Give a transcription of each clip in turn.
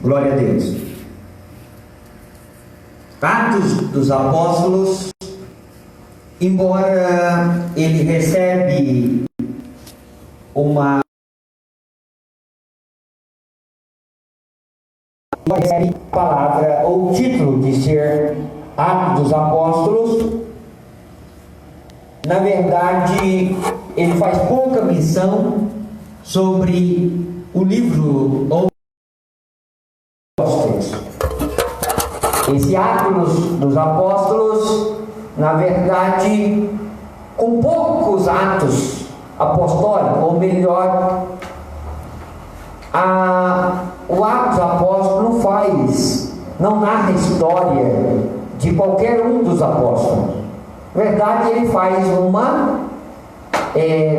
Glória a Deus. Atos dos Apóstolos, embora ele recebe uma palavra ou título de ser Atos dos Apóstolos, na verdade ele faz pouca menção sobre o livro ou Apóstolos. Esse Atos dos Apóstolos, na verdade, com poucos atos apostólicos, ou melhor, o Atos Apóstolos não narra a história de qualquer um dos apóstolos. Na verdade, ele faz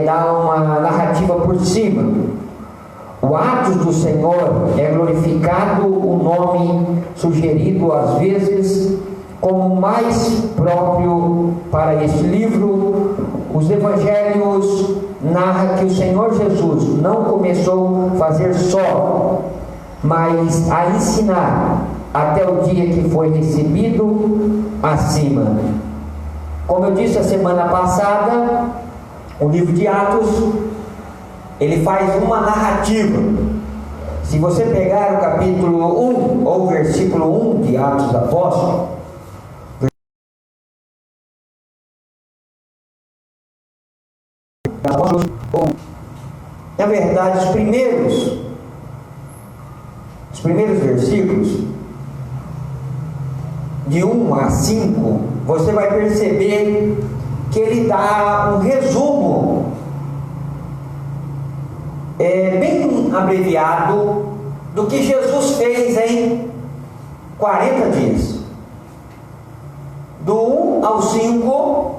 dá uma narrativa por cima. O Atos do Senhor é glorificado, o nome sugerido às vezes como mais próprio para este livro. Os evangelhos narram que o Senhor Jesus não começou a fazer só, mas a ensinar até o dia que foi recebido acima. Como eu disse a semana passada, o livro de Atos, ele faz uma narrativa. Se você pegar o capítulo 1 ou o versículo 1 de Atos dos Apóstolos, na verdade, os primeiros versículos de 1 a 5, você vai perceber que ele dá um resumo bem abreviado do que Jesus fez em 40 dias. Do 1 ao 5,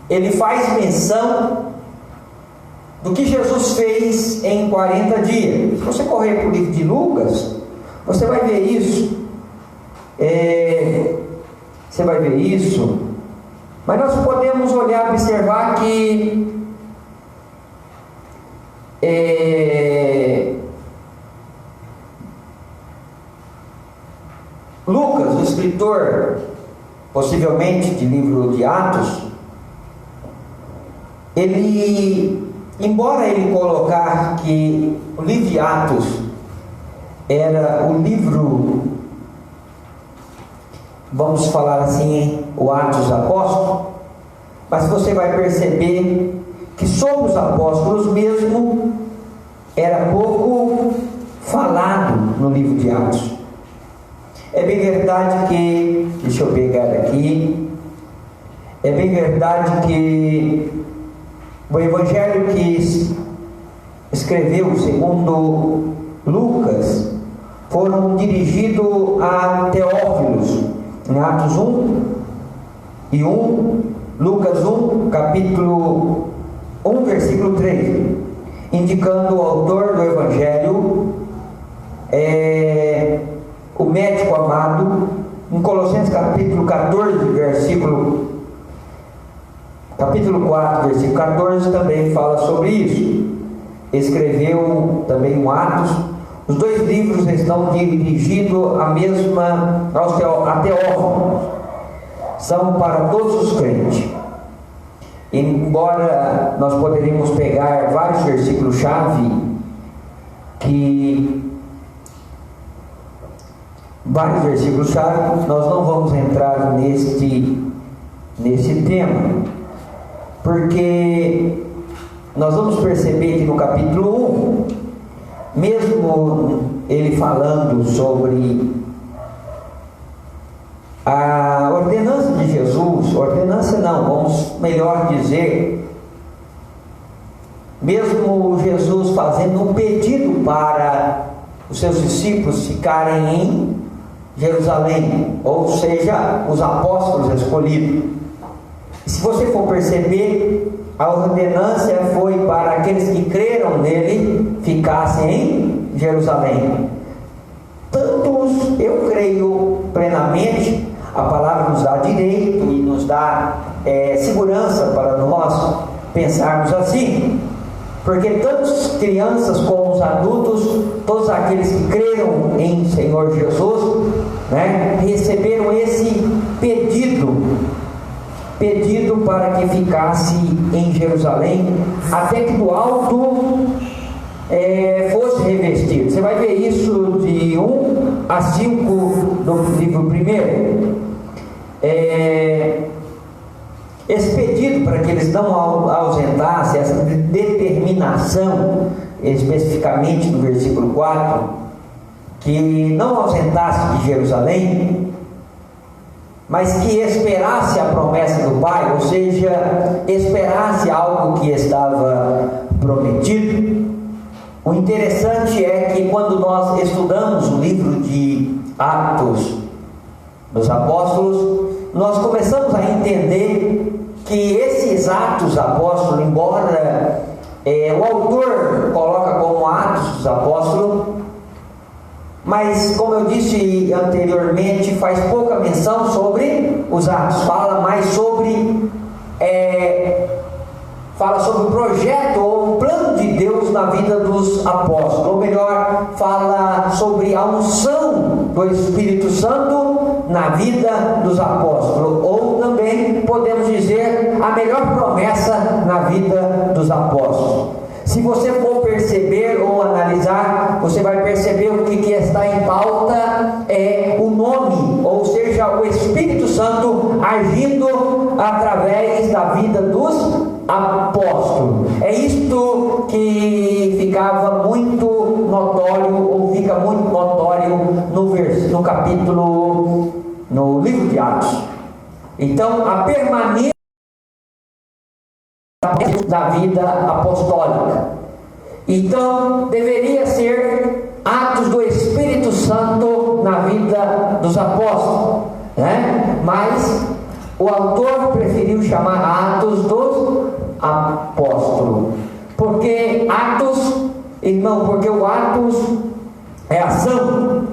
ele faz menção do que Jesus fez em 40 dias. Se você correr para o livro de Lucas, você vai ver isso. Mas nós podemos olhar e observar que Lucas, o escritor possivelmente de livro de Atos, embora ele colocar que o livro de Atos era o livro, vamos falar assim, o Atos dos Apóstolos, mas você vai perceber que sobre os apóstolos mesmo era pouco falado no livro de Atos. É bem verdade que, deixa eu pegar aqui, é bem verdade que o evangelho que escreveu segundo Lucas foram dirigidos a Teófilos, em Atos 1 e 1, Lucas 1, capítulo 1, versículo 3, indicando o autor do evangelho, o médico amado. Em Colossenses capítulo 14, capítulo 4, versículo 14, também fala sobre isso. Escreveu também um Atos. Os dois livros estão dirigidos a Teófilo, são para todos os crentes. Embora nós poderíamos pegar vários versículos-chave nós não vamos entrar nesse tema, porque nós vamos perceber que no capítulo 1, mesmo ele falando sobre a ordenança de Jesus, vamos melhor dizer, mesmo Jesus fazendo um pedido para os seus discípulos ficarem em Jerusalém, ou seja, os apóstolos escolhidos. E se você for perceber, a ordenança foi para aqueles que creram nele ficassem em Jerusalém. Tantos, eu creio plenamente, a palavra nos dá direito e nos dá segurança para nós pensarmos assim, porque tantas crianças como os adultos todos aqueles que creram em Senhor Jesus, né, receberam esse pedido para que ficasse em Jerusalém, até que do alto fosse revestido. Você vai ver isso de 1 a 5 do livro 1. Esse pedido para que eles não ausentassem, essa determinação, especificamente no versículo 4, que não ausentasse de Jerusalém, mas que esperasse a promessa do Pai, ou seja, esperasse algo que estava prometido. O interessante é que quando nós estudamos o livro de Atos dos Apóstolos, nós começamos a entender que esses Atos Apóstolos, embora o autor coloca como Atos dos Apóstolos, mas como eu disse anteriormente, faz pouca menção sobre os Atos, fala mais sobre o projeto ou o plano de Deus na vida dos apóstolos, ou melhor, fala sobre a unção do Espírito Santo na vida dos apóstolos, ou também podemos dizer a melhor promessa na vida dos apóstolos. Se você for perceber ou analisar, você vai perceber o que está em pauta é o nome, ou seja, o Espírito Santo agindo através da vida dos apóstolos. É isto que ficava muito notório, ou fica muito notório no capítulo, no livro de Atos. Então, a permanência da vida apostólica. Então, deveria ser atos do Espírito Santo na vida dos apóstolos, né? Mas o autor preferiu chamar Atos dos Apóstolos. Porque Atos, irmão, porque o Atos é ação.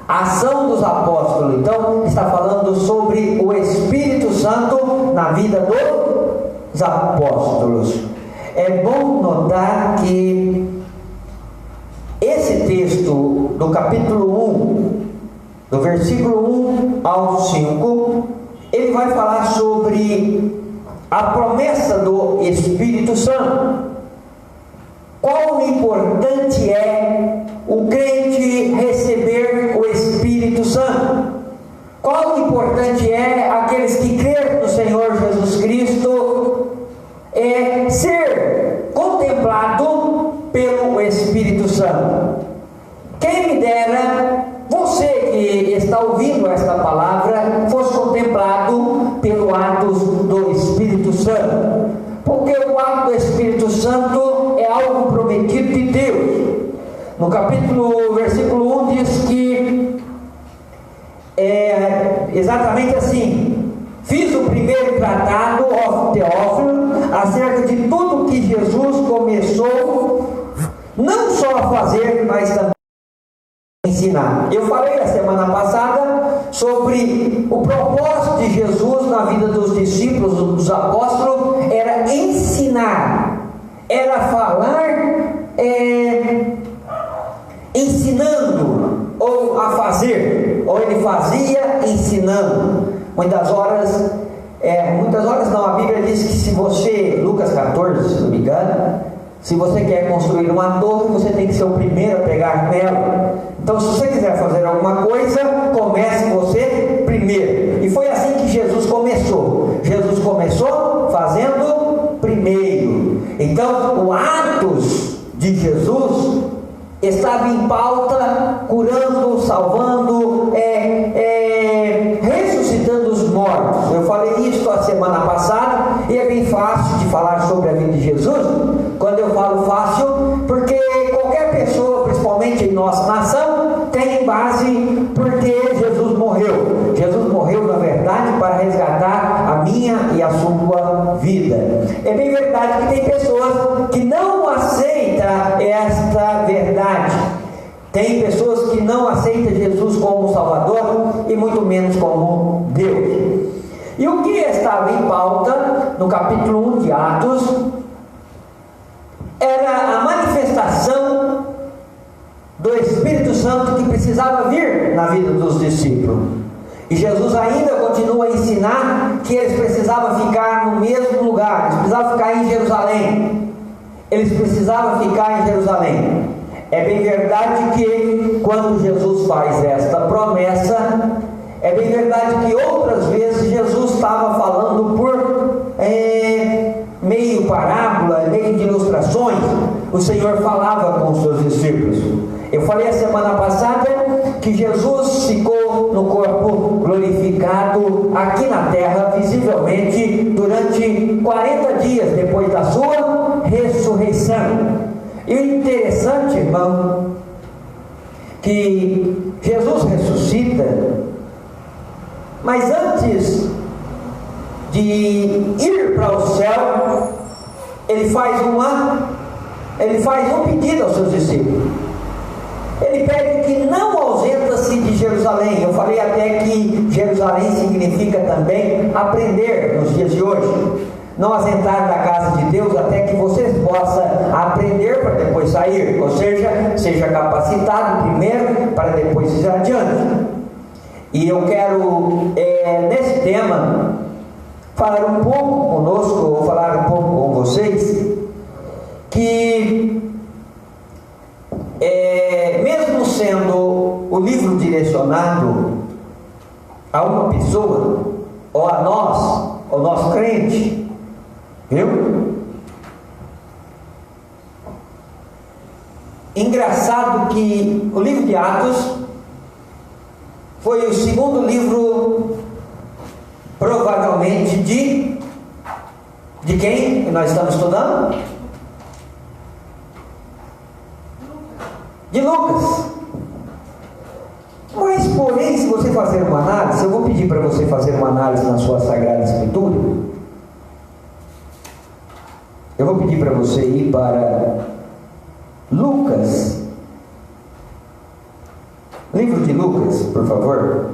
A ação dos apóstolos. Então, está falando sobre o Espírito Santo na vida dos apóstolos. É bom notar que esse texto do capítulo 1, do versículo 1 ao 5, ele vai falar sobre a promessa do Espírito Santo. Quão importante é o crente receber o Espírito Santo? Quão importante é aqueles que creem no Senhor Jesus Cristo ser contemplado pelo Espírito Santo? Quem me dera você que está ouvindo esta palavra fosse contemplado pelo ato do Espírito Santo, porque o ato do Espírito Santo é algo prometido de Deus. No versículo 1 diz que exatamente assim: fiz o primeiro tratado, ó Teófilo, acerca de tudo que Jesus começou não só a fazer, mas também a ensinar. Eu falei a semana passada sobre o propósito de Jesus na vida dos discípulos, dos apóstolos, era ensinar, era falar ensinando, ou a fazer, ou ele fazia ensinando. Muitas horas não, a Bíblia diz que se você, Lucas 14, se não me engano, se você quer construir uma torre, você tem que ser o primeiro a pegar nela. Então, se você quiser fazer alguma coisa, comece você primeiro. E foi assim que Jesus começou. Jesus começou fazendo primeiro. Então, o atos de Jesus estava em pauta, curando, salvando, ressuscitando os mortos. Eu falei isso a semana passada, e é bem fácil de falar sobre a vida de Jesus. Quando eu falo fácil, porque qualquer pessoa, principalmente em nossa nação, tem base porque Jesus morreu. Jesus morreu, na verdade, para resgatar a minha e a sua vida. É bem verdade que tem pessoas que não aceitam esta verdade. Tem pessoas que não aceitam Jesus como Salvador e muito menos como Deus. E o que estava em pauta no capítulo 1 de Atos era a manifestação do Espírito Santo que precisava vir na vida dos discípulos. E Jesus ainda continua a ensinar que eles precisavam ficar no mesmo lugar, eles precisavam ficar em Jerusalém. Eles precisavam ficar em Jerusalém. É bem verdade que quando Jesus faz esta promessa, é bem verdade que outras vezes Jesus estava falando por meio parábola, meio de ilustrações. O Senhor falava com os seus discípulos. Eu falei a semana passada que Jesus ficou no corpo glorificado aqui na terra, visivelmente, durante 40 dias depois da sua ressurreição. E o interessante, irmão, que Jesus ressuscita, mas antes de ir para o céu, ele faz um pedido aos seus discípulos. Ele pede que não ausenta-se de Jerusalém. Eu falei até que Jerusalém significa também aprender nos dias de hoje. Não ausentar da casa de Deus até que vocês possam aprender para depois sair. Ou seja capacitado primeiro para depois ir adiante. E eu quero, nesse tema, falar um pouco conosco, ou falar um pouco com vocês, que mesmo sendo o livro direcionado a uma pessoa, ou a nós, ao nosso crente, viu? Engraçado que o livro de Atos foi o segundo livro, provavelmente, de quem que nós estamos estudando? De Lucas. Mas, porém, se você fazer uma análise, eu vou pedir para você fazer uma análise na sua Sagrada Escritura. Eu vou pedir para você ir para Lucas, livro de Lucas, por favor,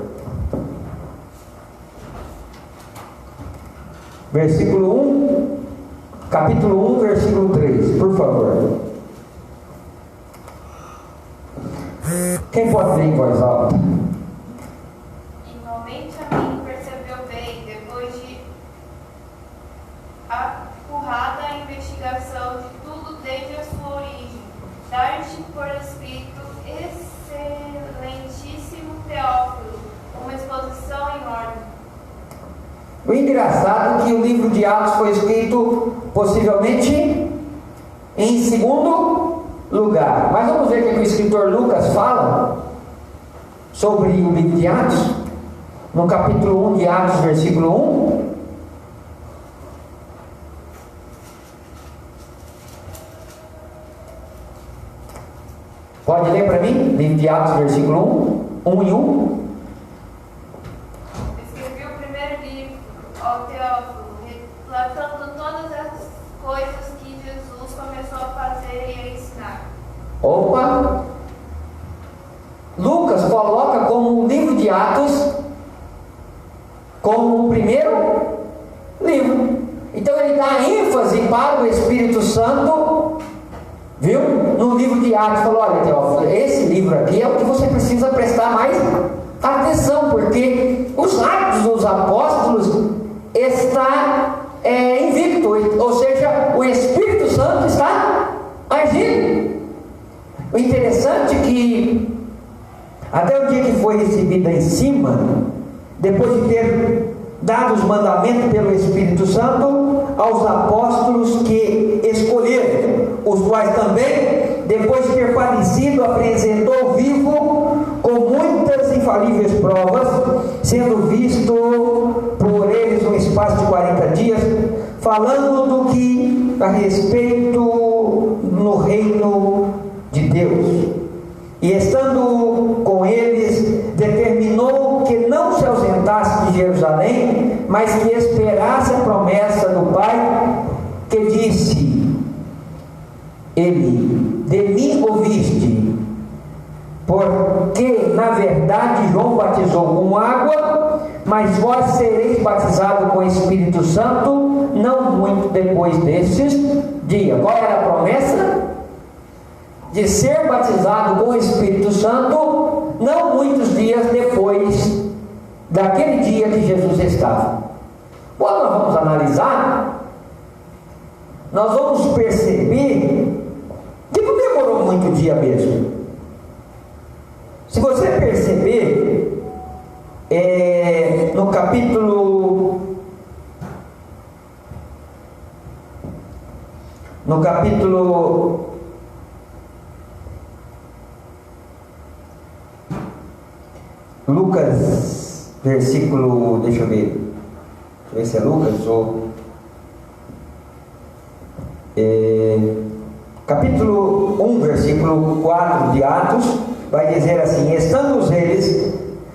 versículo 1, capítulo 1, versículo 3, por favor. Quem pode ler em voz alta? Igualmente a mim percebeu bem, depois de acurrada a investigação de tudo desde a sua origem, dar-te por escrito, excelentíssimo Teófilo, uma exposição em ordem. O engraçado é que o livro de Atos foi escrito possivelmente em segundo lugar. Mas vamos ver o que o escritor Lucas fala sobre o livro de Atos, no capítulo 1 de Atos, versículo 1. Pode ler para mim? Livro de Atos, versículo 1 e 1. Escrevi o primeiro livro, ó Teófilo, relatando todas as coisas que Jesus começou a fazer e a ensinar. Opa! Lucas coloca como o livro de Atos como o primeiro livro. Então ele dá ênfase para o Espírito Santo, viu? No livro de Atos, falou: olha, Teófilo, esse livro aqui é o que você precisa prestar mais atenção, porque os Atos dos Apóstolos está invicto, ou seja, o Espírito Santo está agindo. O interessante é que até o dia que foi recebida em cima, depois de ter dado os mandamentos pelo Espírito Santo aos apóstolos que escolheram, os quais também, depois de ter padecido, apresentou vivo com muitas infalíveis provas, sendo visto por eles um espaço de 40 dias, falando do que a respeito no reino de Deus. E estando com eles, determinou que não se ausentasse de Jerusalém, mas que esperasse a promessa do Pai, que disse ele: de mim ouviste, porque na verdade João batizou com água, mas vós sereis batizados com o Espírito Santo não muito depois destes dias. Qual era a promessa? De ser batizado com o Espírito Santo, não muitos dias depois daquele dia que Jesus estava. Quando nós vamos analisar, nós vamos perceber que não demorou muito dia mesmo. Se você perceber, no capítulo 1, versículo 4 de Atos, vai dizer assim: estando eles,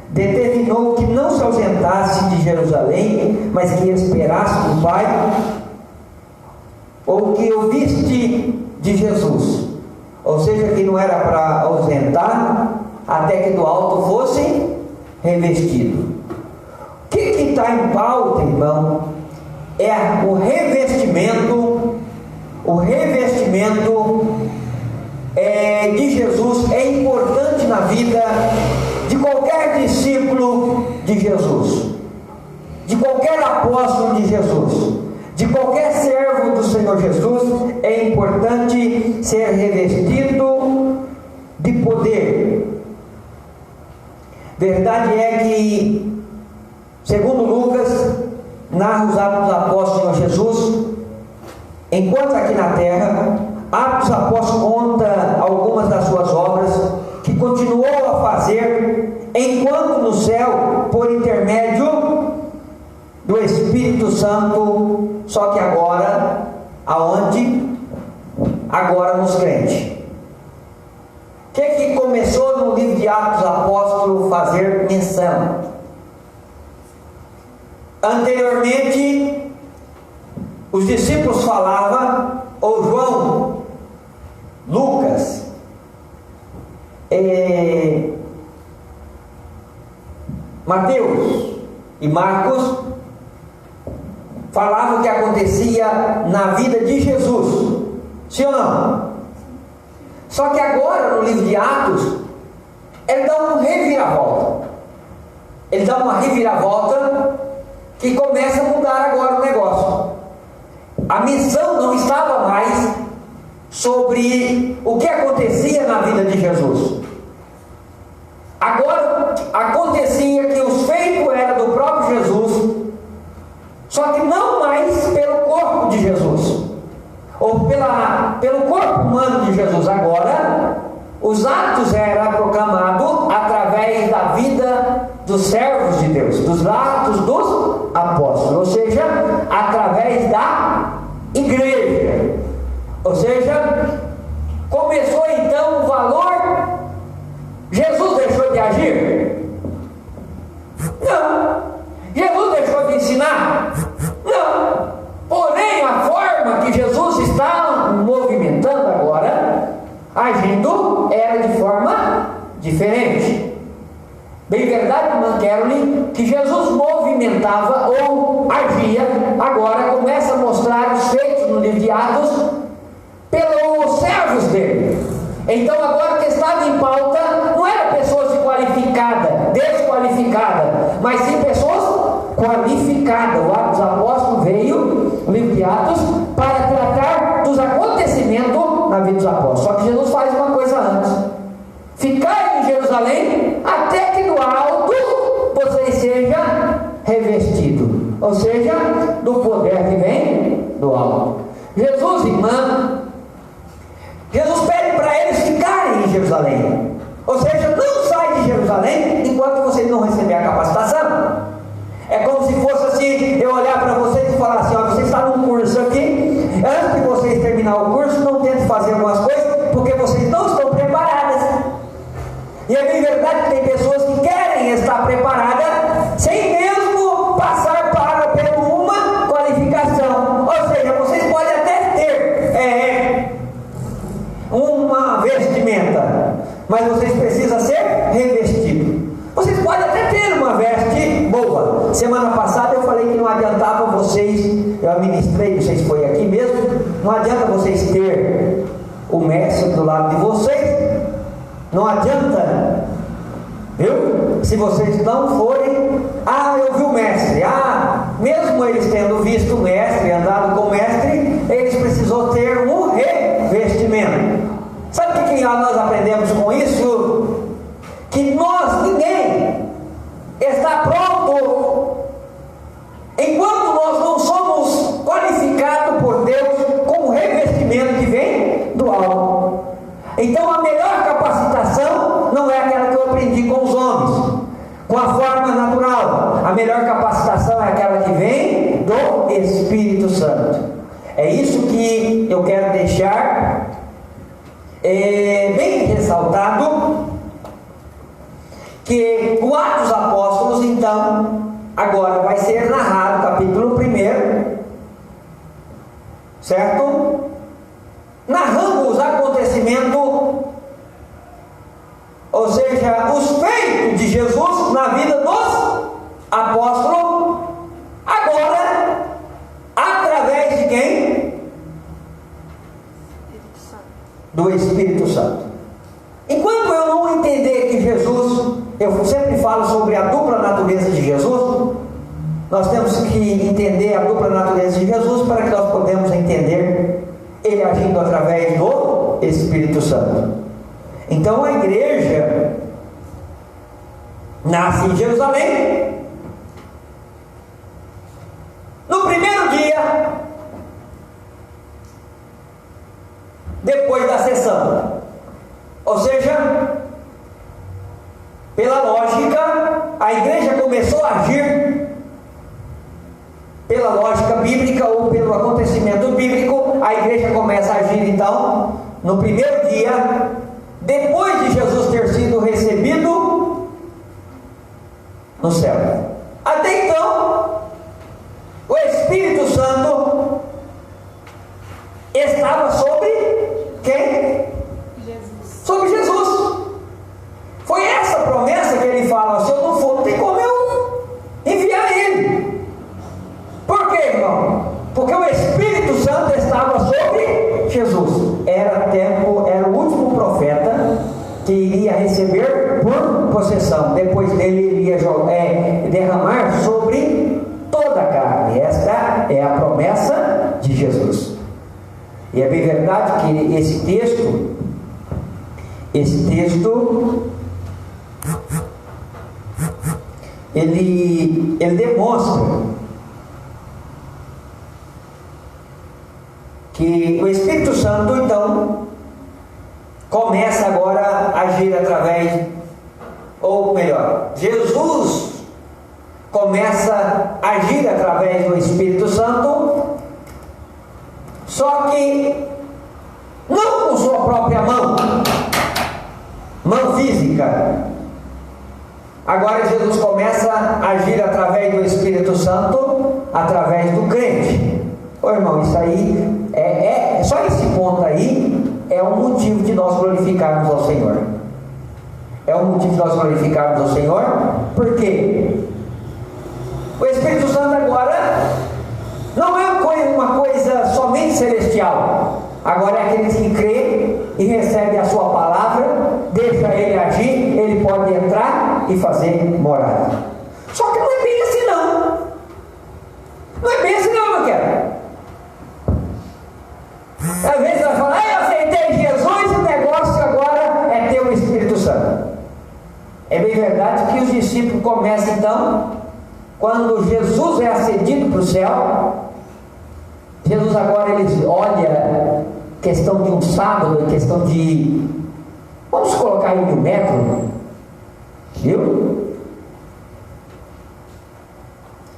determinou que não se ausentasse de Jerusalém, mas que esperasse do Pai, ou que ouviste de Jesus. Ou seja, que não era para ausentar até que do alto fosse revestido. O que está em pauta, irmão, é o revestimento. O revestimento de Jesus é importante na vida de qualquer discípulo de Jesus, de qualquer apóstolo de Jesus, de qualquer servo do Senhor Jesus. É importante ser revestido de poder. Verdade é que, segundo Lucas, narra os Atos dos Apóstolos do Senhor Jesus, enquanto aqui na terra, Atos dos Apóstolos conta algumas das suas obras que continuou a fazer enquanto no céu, por intermédio do Espírito Santo, só que agora, aonde? Agora nos crentes. O que começou no livro de Atos dos Apóstolos fazer menção? Anteriormente, os discípulos falavam, ou João, Lucas, Mateus e Marcos, falavam o que acontecia na vida de Jesus, sim ou não? Só que agora no livro de Atos, ele dá uma reviravolta. Ele dá uma reviravolta que começa a mudar agora o negócio. A missão não estava mais sobre o que acontecia na vida de Jesus. Agora acontecia que os feitos eram do próprio Jesus, só que não mais pelo corpo de Jesus, ou pelo corpo humano de Jesus. Agora os atos eram proclamados através da vida dos servos de Deus, dos atos dos apóstolos, ou seja, através da igreja. Ou seja, começou então o valor. Jesus deixou de agir? Não. Jesus deixou de ensinar? Não. Porém, a forma que Jesus está movimentando agora, agindo, era de forma diferente. Bem verdade, irmã Caroline, que Jesus movimentava ou agia, agora começa a mostrar os feitos no livro de Atos pelos servos dele. Então agora o que estava em pauta não era pessoas desqualificadas, mas sim pessoas qualificadas. O Atos dos Apóstolos veio, o livro de Atos, para tratar dos acontecimentos na vida dos apóstolos. Só que Jesus faz uma coisa antes: ficar em Jerusalém até que do alto você seja revestido, ou seja, do poder que vem do alto. Jesus, irmã, Jesus pede para eles ficarem em Jerusalém, ou seja, não sai de Jerusalém enquanto vocês não receberem a capacitação. É como se fosse assim, eu olhar para vocês e falar assim: ó, você está num curso aqui, antes de vocês terminar o curso, não tente fazer algumas coisas, porque vocês não estão preparadas. E é bem verdade que tem pessoas que querem estar preparadas sem mesmo passar por uma qualificação. Ou seja, vocês podem até ter uma vestimenta, mas vocês precisam ser revestidos. Vocês podem até ter uma veste boa. Semana passada eu falei que não adiantava vocês, eu administrei, não sei se foi aqui mesmo, não adianta vocês ter o mestre do lado de vocês Não adianta, viu? Se vocês não forem, eu vi o mestre. Mesmo eles tendo visto o mestre, andado com o mestre, eles precisam ter um revestimento. Sabe o que nós aprendemos com isso? Que ninguém está pronto enquanto nós não somos qualificados por Deus com o revestimento que vem do alto. Então a melhor capacitação não é aquela que eu aprendi com os homens, com a forma natural. A melhor capacitação é aquela que vem do Espírito Santo. É isso que eu quero deixar bem ressaltado, que o Atos dos Apóstolos, então, agora vai ser narrado, capítulo 1, certo? Narrando os acontecimentos, ou seja, os feitos de Jesus na vida dos apóstolos, agora, através de quem? Do Espírito Santo. Enquanto eu não entender que Jesus, eu sempre falo sobre a dupla natureza de Jesus, nós temos que entender a dupla natureza de Jesus para que nós podemos entender Ele agindo através do Espírito Santo. Então a igreja nasce em Jerusalém. No primeiro dia, depois da sessão, ou seja, pela lógica, a igreja começou a agir pela lógica bíblica ou pelo acontecimento bíblico. A igreja começa a agir então no primeiro dia, depois de Jesus ter sido recebido no céu. Até então, o Espírito Santo estava sobre quem? Jesus. Sobre Jesus. Foi essa promessa que ele fala: se eu não for, não tem como eu enviar ele. Por quê, irmão? Porque o Espírito Santo estava sobre Jesus. Era o último profeta que iria receber por possessão. Depois dele, ele ia derramar sobre toda a carne. Esta é a promessa de Jesus. E é bem verdade que esse texto ele demonstra que o Espírito Santo então começa agora a agir através, ou melhor, Jesus começa a agir através do Espírito Santo, só que não com sua própria mão física. Agora Jesus começa a agir através do Espírito Santo, através do crente. Ô irmão, isso aí só esse ponto aí é um motivo de nós glorificarmos ao Senhor. É um motivo de nós glorificarmos ao Senhor, porque o Espírito Santo agora não é uma coisa somente celestial. Agora é aquele que crê e recebe a sua palavra, deixa ele agir, ele pode entrar e fazer morada. Só que não é bem assim não. Não é bem assim não, meu querido. Às vezes nós falamos: eu aceitei Jesus, o negócio agora é ter o Espírito Santo. É bem verdade que os discípulos começam então, quando Jesus é ascendido para o céu. Jesus agora eles olham questão de um sábado, questão de, vamos colocar em 1000 metros, viu?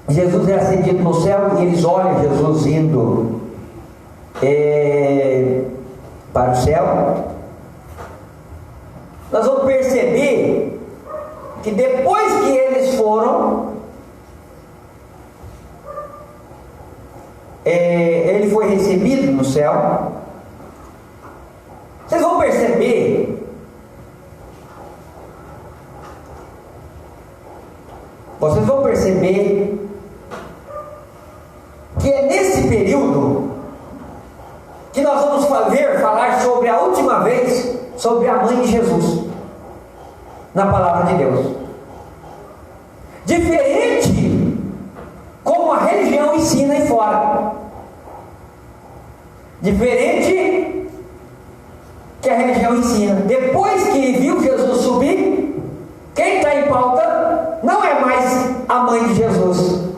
Jesus é ascendido no céu e eles olham Jesus indo para o céu. Nós vamos perceber que depois que eles foram, ele foi recebido no céu. Vocês vão perceber que é nesse período que nós vamos falar sobre a última vez sobre a mãe de Jesus. na palavra de Deus. Diferente como a religião ensina aí fora. Diferente que a religião ensina. Depois que viu Jesus subir, quem está em pauta não é mais a mãe de Jesus.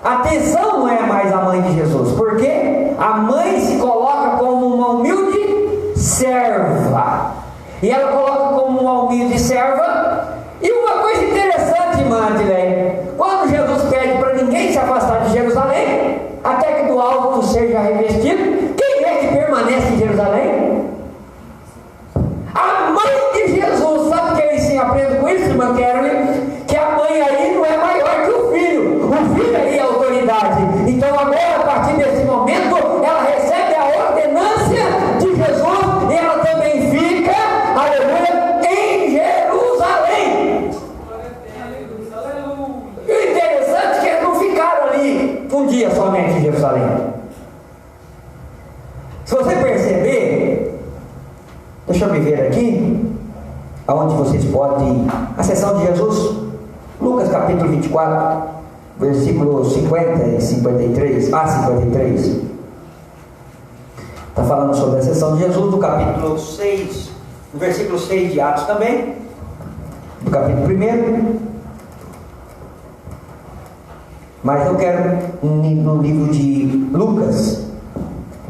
A atenção não é mais a mãe de Jesus. Porque a mãe se coloca como uma humilde serva. E ela coloca como uma humilde serva. E uma coisa interessante, irmã Adilene, quando Jesus pede para ninguém se afastar de Jerusalém, até que do alto seja revestido, quem é que permanece em Jerusalém? A mãe de Jesus. Sabe o que eu ensino? Aprendo com isso, irmã Carolyn? Que a mãe aí não é maior que o filho. O filho aí é autoridade. Então agora, a partir desse momento, ela recebe a ordenância de Jesus e ela também fica, aleluia, em Jerusalém. E o interessante é que eles não ficaram ali um dia somente em Jerusalém. Se você perceber, deixa eu me ver aqui, aonde vocês podem, a sessão de Jesus, Lucas capítulo 24, versículos 50 e 53, 53. Está falando sobre a sessão de Jesus, do capítulo 6, no versículo 6 de Atos também, do capítulo 1. Mas eu quero no livro de Lucas,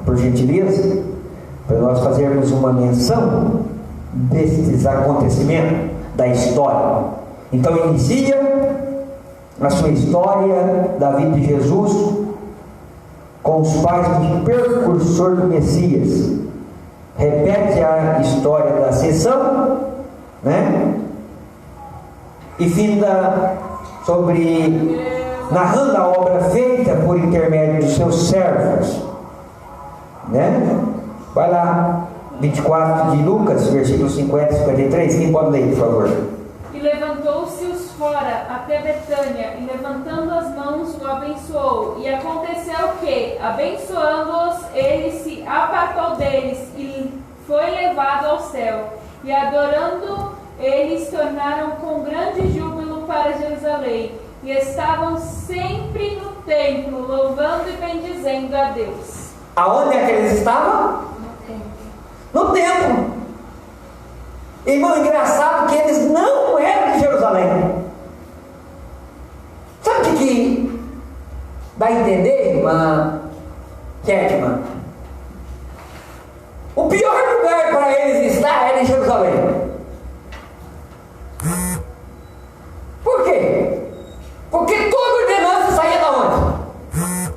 por gentileza, para nós fazermos uma menção desses acontecimentos da história. Então inicia a sua história da vida de Jesus com os pais do precursor do Messias. Repete a história da ascensão, né? E finda narrando a obra feita por intermédio dos seus servos, né? Vai lá, 24 de Lucas, versículos 50 e 53. Quem pode ler, por favor? E levantou-se-os fora até Betânia, e levantando as mãos o abençoou. E aconteceu que, abençoando-os, ele se apartou deles e foi levado ao céu. E adorando, eles tornaram com grande júbilo para Jerusalém. E estavam sempre no templo, louvando e bendizendo a Deus. Aonde é que eles estavam? No templo. Irmão, engraçado que eles não eram de Jerusalém. Sabe o que dá a entender, irmã Kedman? O pior lugar para eles estar era em Jerusalém. Por quê? Porque toda ordenança saía da onde?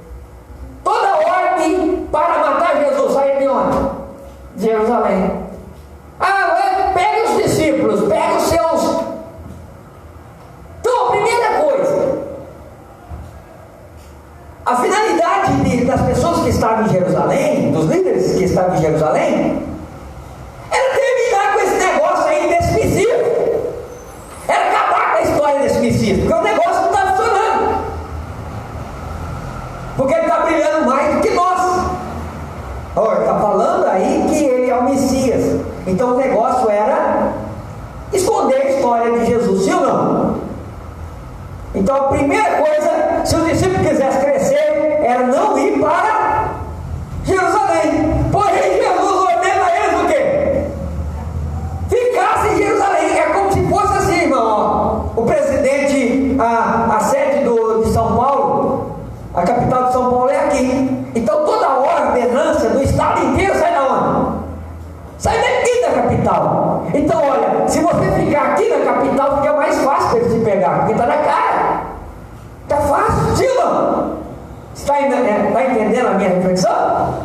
Toda ordem para matar Jesus saía de onde? De Jerusalém. Pega os discípulos, pega os seus. Então, a primeira coisa, a finalidade das pessoas que estavam em Jerusalém, dos líderes que estavam em Jerusalém, era terminar com esse negócio aí desse Messias. Era acabar com a história desse Messias, porque o negócio não está funcionando. Porque ele está brilhando mais do que nós. Está falando aí que ele é o Messias. Então o negócio era esconder a história de Jesus, sim ou não? Então a primeira coisa, se os discípulos quisessem crescer, era não ir para Jerusalém. Porém, Jesus ordena a eles o quê? Ficassem em Jerusalém. É como se fosse assim, irmão. O presidente, a sede de São Paulo, a capital de São Paulo é aqui. Então toda a ordenança do estado inteiro sai da onde? Sai daqui da capital. Então olha, se você ficar aqui na capital, fica mais fácil para eles te pegar, porque está na cara. Está fácil, sim ou não? Você está entendendo a minha reflexão?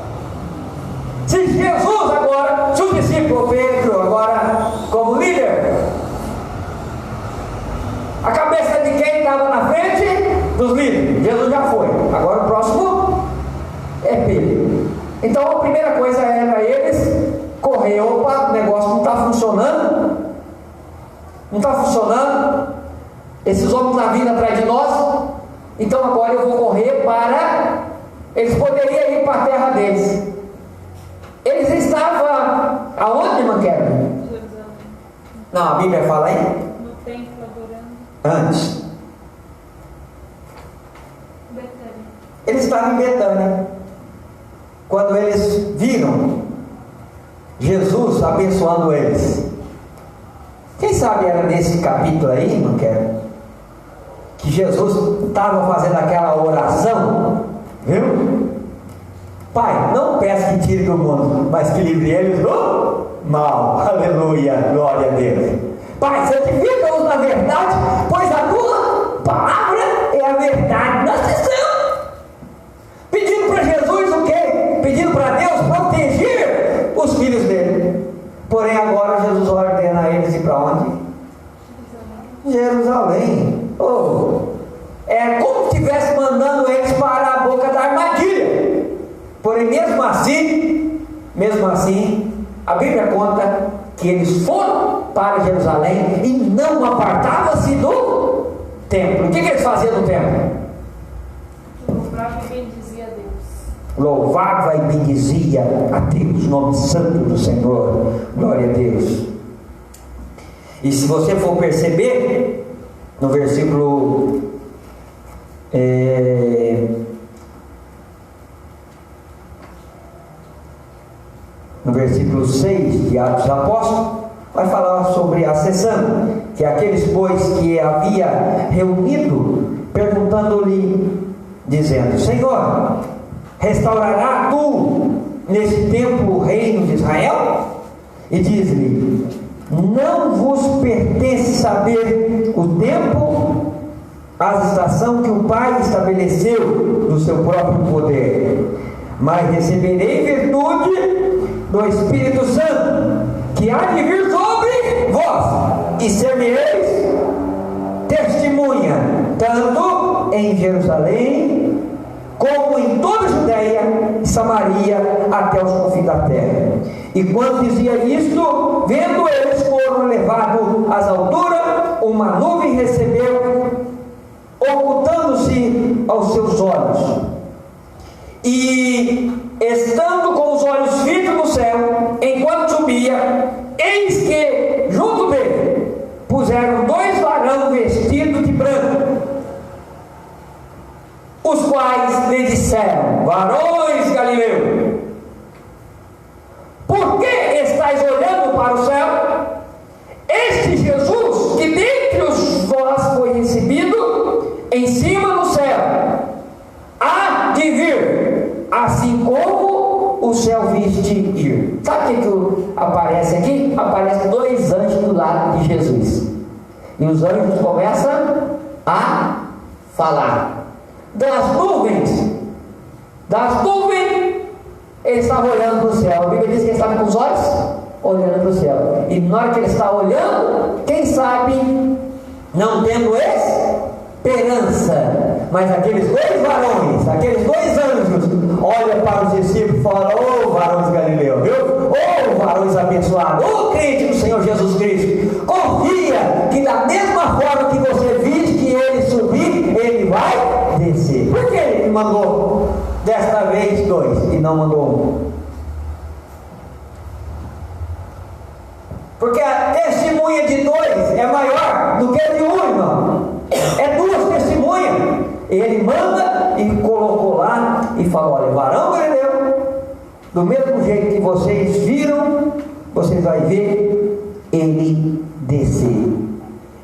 Se Jesus agora, se o discípulo Pedro agora como líder, a cabeça de quem estava na frente? Dos líderes. Jesus já foi. Agora o próximo é Pedro. Então a primeira coisa era eles correr. Opa, o negócio não está funcionando. Não está funcionando. Esses homens estão vindo atrás de nós. Então agora eu vou correr para... Eles poderiam ir para a terra deles. Eles estavam aonde, irmã Kevin? Não, a Bíblia fala aí? No templo adorando. Antes. Betânia. Eles estavam em Betânia. Quando eles viram Jesus abençoando eles. Quem sabe era nesse capítulo aí, irmão, que Jesus estava fazendo aquela oração, viu? Pai, não peça que tire do mundo, mas que livre eles do mal. Aleluia, glória a Deus. Pai, santifica-os na verdade, pois a tua palavra é a verdade. Nós estamos pedindo para Jesus o quê? Pedindo para Deus proteger os filhos dele. Porém agora Jesus ordena a eles ir para onde? Jerusalém. É como se estivesse mandando eles para a boca da armadilha. Porém mesmo assim, a Bíblia conta que eles foram para Jerusalém e não apartavam-se do templo. O que eles faziam no templo? Louvava e bendizia a Deus. Louvava e bendizia a Deus, nome santo do Senhor. Glória a Deus. E se você for perceber, no versículo no versículo 6 de Atos dos Apóstolos, vai falar sobre a sessão, que aqueles, pois, que havia reunido, perguntando-lhe, dizendo: Senhor, restaurará tu nesse tempo o reino de Israel? E diz-lhe: não vos pertence saber o tempo, a estação que o Pai estabeleceu do seu próprio poder, mas receberei virtude do Espírito Santo, que há de vir sobre vós, e ser-me-eis testemunha, tanto em Jerusalém, como em toda a Judeia e Samaria, até os confins da terra. E quando dizia isto, vendo eles, foram levados às alturas, uma nuvem recebeu, ocultando-se aos seus olhos. E estando com os olhos fitos no céu, enquanto subia, eis que junto dele puseram 2 varões vestidos de branco, os quais lhe disseram: varões Galileu, por que estáis olhando para o céu? Este Jesus, que dentre os vós foi recebido em cima no céu, há de vir, assim como o céu viste ir. Sabe o que aparece aqui? Aparecem 2 anjos do lado de Jesus, e os anjos começam a falar. Das nuvens, ele estava olhando para o céu. A Bíblia diz que ele estava com os olhos olhando para o céu, e na hora que ele está olhando, quem sabe, não tendo esperança, mas aqueles 2 varões, aqueles 2 anjos, olham para os discípulos e falam: ô varões Galileu, viu? Ô varões abençoados, ô crente do Senhor Jesus Cristo, confia que da mesma forma que você viste que ele subir, ele vai descer. Por que ele mandou desta vez 2 e não mandou 1? Porque a testemunha de 2 é maior do que a de 1, irmão. É 2 testemunhas. Ele manda e colocou lá e falou: olha, varão Galileu, do mesmo jeito que vocês viram, vocês vão ver ele descer.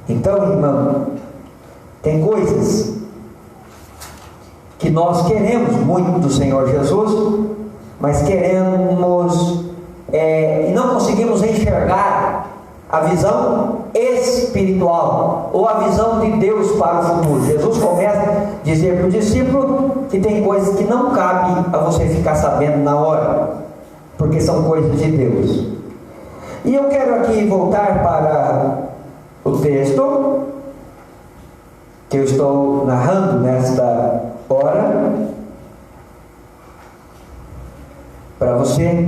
Então, irmão, tem coisas que nós queremos muito do Senhor Jesus, mas queremos e não conseguimos enxergar a visão espiritual ou a visão de Deus para o futuro. Jesus começa a dizer para o discípulo que tem coisas que não cabe a você ficar sabendo na hora, porque são coisas de Deus. E eu quero aqui voltar para o texto que eu estou narrando nesta hora para você.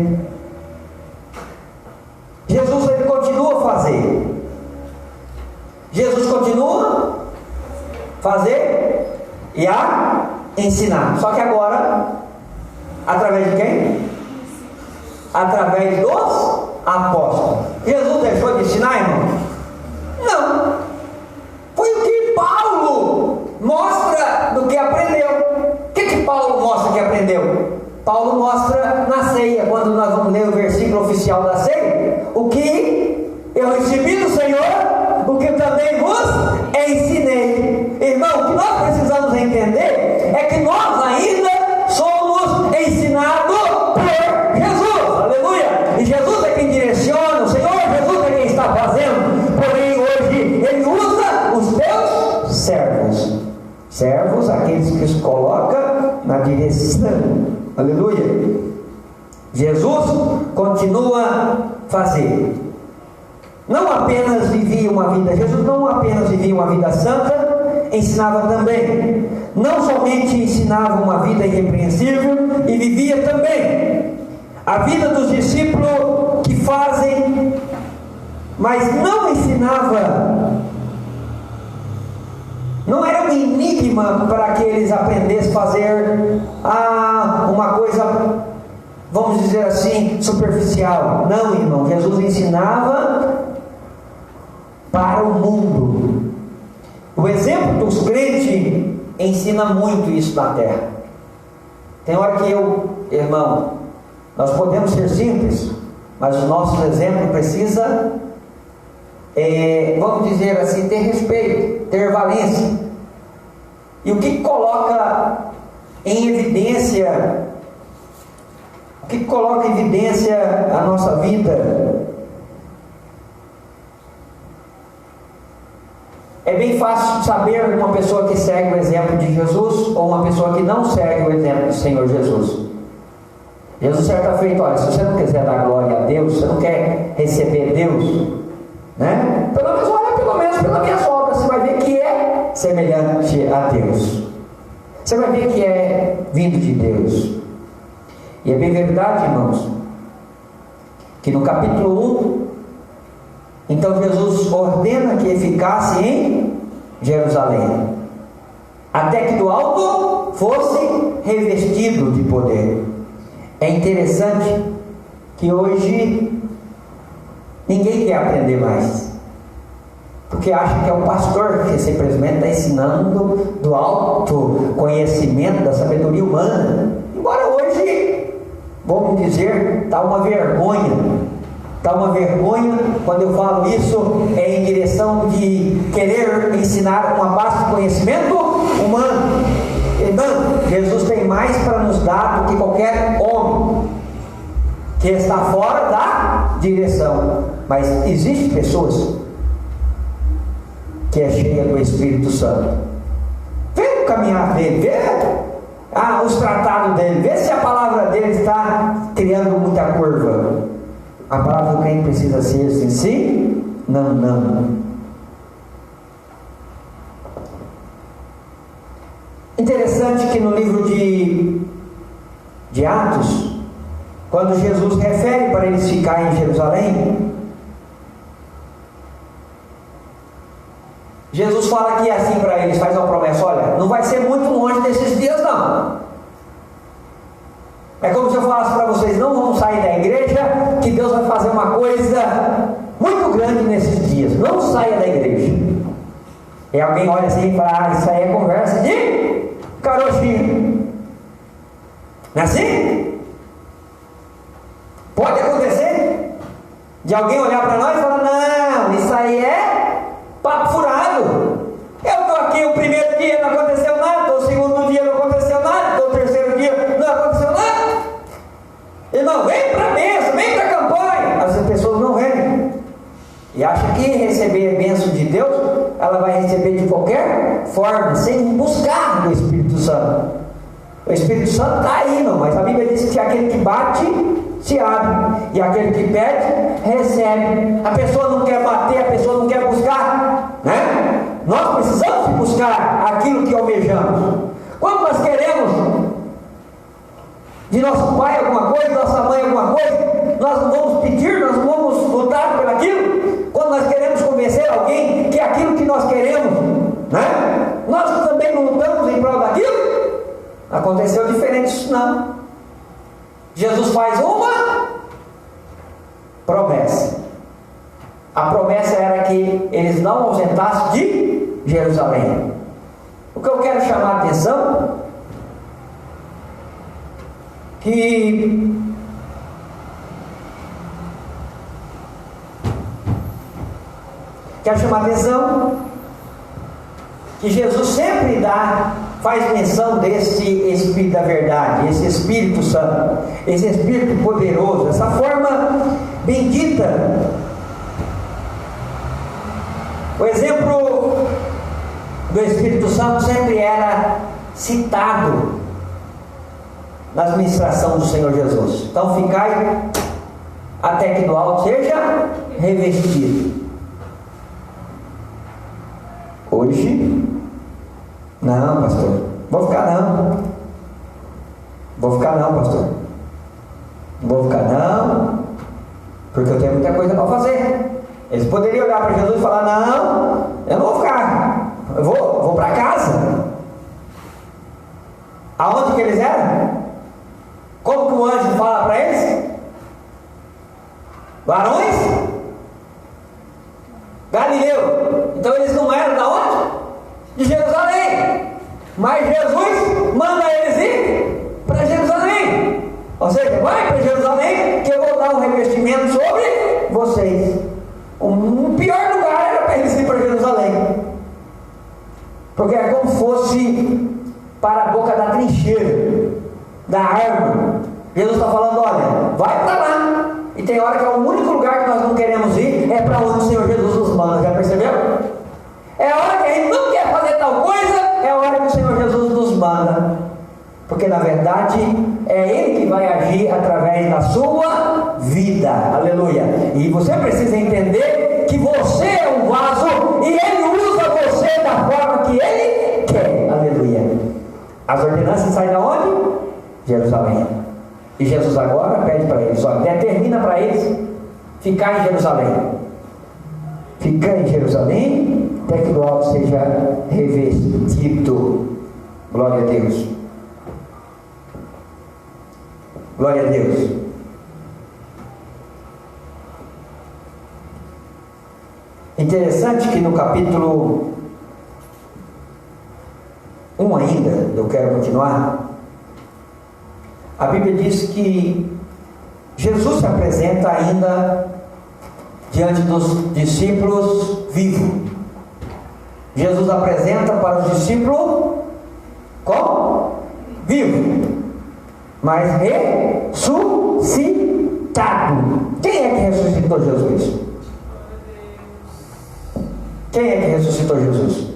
Jesus, ele continua a fazer. Jesus continua a fazer e a ensinar. Só que agora, através de quem? Através dos apóstolos. Jesus deixou de ensinar, irmão? recebi do Senhor o que eu também vos ensinei. Irmão, o que nós precisamos entender é que nós ainda somos ensinados por Jesus. Aleluia! E Jesus é quem direciona, o Senhor Jesus é quem está fazendo. Porém, hoje Ele usa os teus servos. Servos, aqueles que os coloca na direção. Aleluia! Jesus continua a fazer. Não apenas vivia uma vida, Jesus não apenas vivia uma vida santa, ensinava também. Não somente ensinava uma vida irrepreensível, e vivia também a vida dos discípulos que fazem, mas não ensinava. Não era um enigma para que eles aprendessem a fazer uma coisa, vamos dizer assim, superficial. Não, irmão, Jesus ensinava para o mundo. O exemplo dos crentes ensina muito isso na terra. Tem hora que irmão, nós podemos ser simples, mas o nosso exemplo precisa, vamos dizer assim, ter respeito, ter valência. E o que coloca em evidência, a nossa vida? É bem fácil saber uma pessoa que segue o exemplo de Jesus ou uma pessoa que não segue o exemplo do Senhor Jesus. Jesus certa feita, olha, se você não quiser dar glória a Deus, você não quer receber Deus, né? Pelo menos olha pelas minhas obras, você vai ver que é semelhante a Deus. Você vai ver que é vindo de Deus. E é bem verdade, irmãos, que no capítulo 1, então Jesus ordena que ficasse em Jerusalém, até que do alto fosse revestido de poder. É interessante que hoje ninguém quer aprender mais, porque acha que é o pastor que simplesmente está ensinando do alto conhecimento, da sabedoria humana. Embora hoje, vamos dizer, está uma vergonha. Está uma vergonha quando eu falo isso, é em direção de querer ensinar uma base de conhecimento humano. Então, Jesus tem mais para nos dar do que qualquer homem que está fora da direção. Mas existem pessoas que é cheia do Espírito Santo. Vê o caminhar dele, vê os tratados dele, vê se a palavra dele está criando muita curva. A palavra do crente precisa ser assim, sim, não, não. Interessante que no livro de Atos, quando Jesus refere para eles ficarem em Jerusalém, Jesus fala aqui assim para eles, faz uma promessa: olha, não vai ser muito longe desses dias não. É como se eu falasse para vocês: não vão sair da igreja, que Deus vai fazer uma coisa muito grande nesses dias. Não saia da igreja. E alguém olha assim e fala: isso aí é conversa de carochinho. Não é assim? Pode acontecer de alguém olhar para nós e falar: não, isso aí é papo furado. Eu estou aqui o primeiro dia, não aconteceu nada. O segundo dia não aconteceu nada. O terceiro dia não aconteceu nada. Irmão, vem para a bênção, vem para a campanha. As pessoas não vêm e acham que receber a bênção de Deus, ela vai receber de qualquer forma, sem buscar o Espírito Santo. O Espírito Santo está aí, não, mas a Bíblia diz que aquele que bate, se abre, e aquele que pede, recebe. A pessoa não quer bater, a pessoa não quer buscar, né? Nós precisamos buscar aquilo que almejamos. Quando nós queremos de nosso pai alguma coisa, de nossa mãe alguma coisa, nós não vamos pedir, nós não vamos lutar por aquilo. Quando nós queremos convencer alguém que é aquilo que nós queremos, né? Nós também lutamos em prol daquilo. Aconteceu diferente isso não. Jesus faz uma promessa. A promessa era que eles não ausentassem de Jerusalém. O que eu quero chamar a atenção, que Quero chamar a atenção que Jesus sempre faz menção desse Espírito da verdade, esse Espírito Santo, esse Espírito poderoso, essa forma bendita. O exemplo do Espírito Santo sempre era citado na administração do Senhor Jesus. Então ficai até que do alto seja revestido. Hoje, não, pastor, vou ficar não, pastor, não vou ficar não, porque eu tenho muita coisa para fazer. Eles poderiam olhar para Jesus e falar: não, eu não vou ficar, eu vou para casa. Aonde que eles eram? Como que o anjo fala para eles? Varões? Galileu. Então eles não eram da onde? De Jerusalém. Mas Jesus manda eles ir para Jerusalém. Ou seja, vai para Jerusalém que eu vou dar um revestimento sobre vocês. O pior lugar era para eles ir para Jerusalém, porque é como fosse para a boca da trincheira, da arma. Jesus está falando: olha, vai para lá. E tem hora que é o único lugar que nós não queremos ir, é para onde o Senhor Jesus nos manda. Já percebeu? É a hora que a gente não quer fazer tal coisa, é a hora que o Senhor Jesus nos manda, porque na verdade é Ele que vai agir através da sua vida. Aleluia. E você precisa entender que você é um vaso e Ele usa você da forma que Ele quer. Aleluia. As ordenanças saem da onde? Jerusalém. E Jesus agora pede para eles: olha, determina para eles ficar em Jerusalém. Ficar em Jerusalém até que o alto seja revestido. Glória a Deus. Glória a Deus. Interessante que no capítulo 1 ainda, eu quero continuar. A Bíblia diz que Jesus se apresenta ainda diante dos discípulos vivo. Jesus apresenta para os discípulos como? Vivo, mas ressuscitado. Quem é que ressuscitou Jesus? Quem é que ressuscitou Jesus?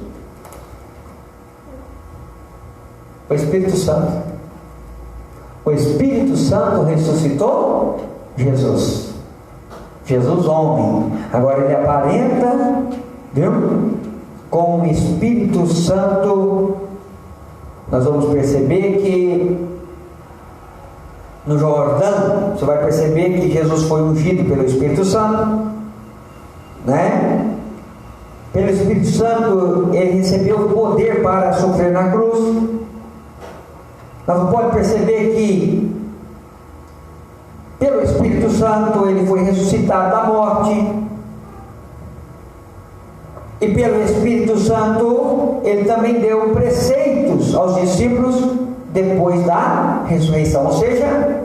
O Espírito Santo. O Espírito Santo ressuscitou Jesus. Jesus homem. Agora ele aparenta, viu? Com o Espírito Santo. Nós vamos perceber que no Jordão, você vai perceber que Jesus foi ungido pelo Espírito Santo, né? Pelo Espírito Santo ele recebeu o poder para sofrer na cruz. Nós podemos perceber que pelo Espírito Santo ele foi ressuscitado da morte, e pelo Espírito Santo ele também deu preceitos aos discípulos depois da ressurreição, ou seja,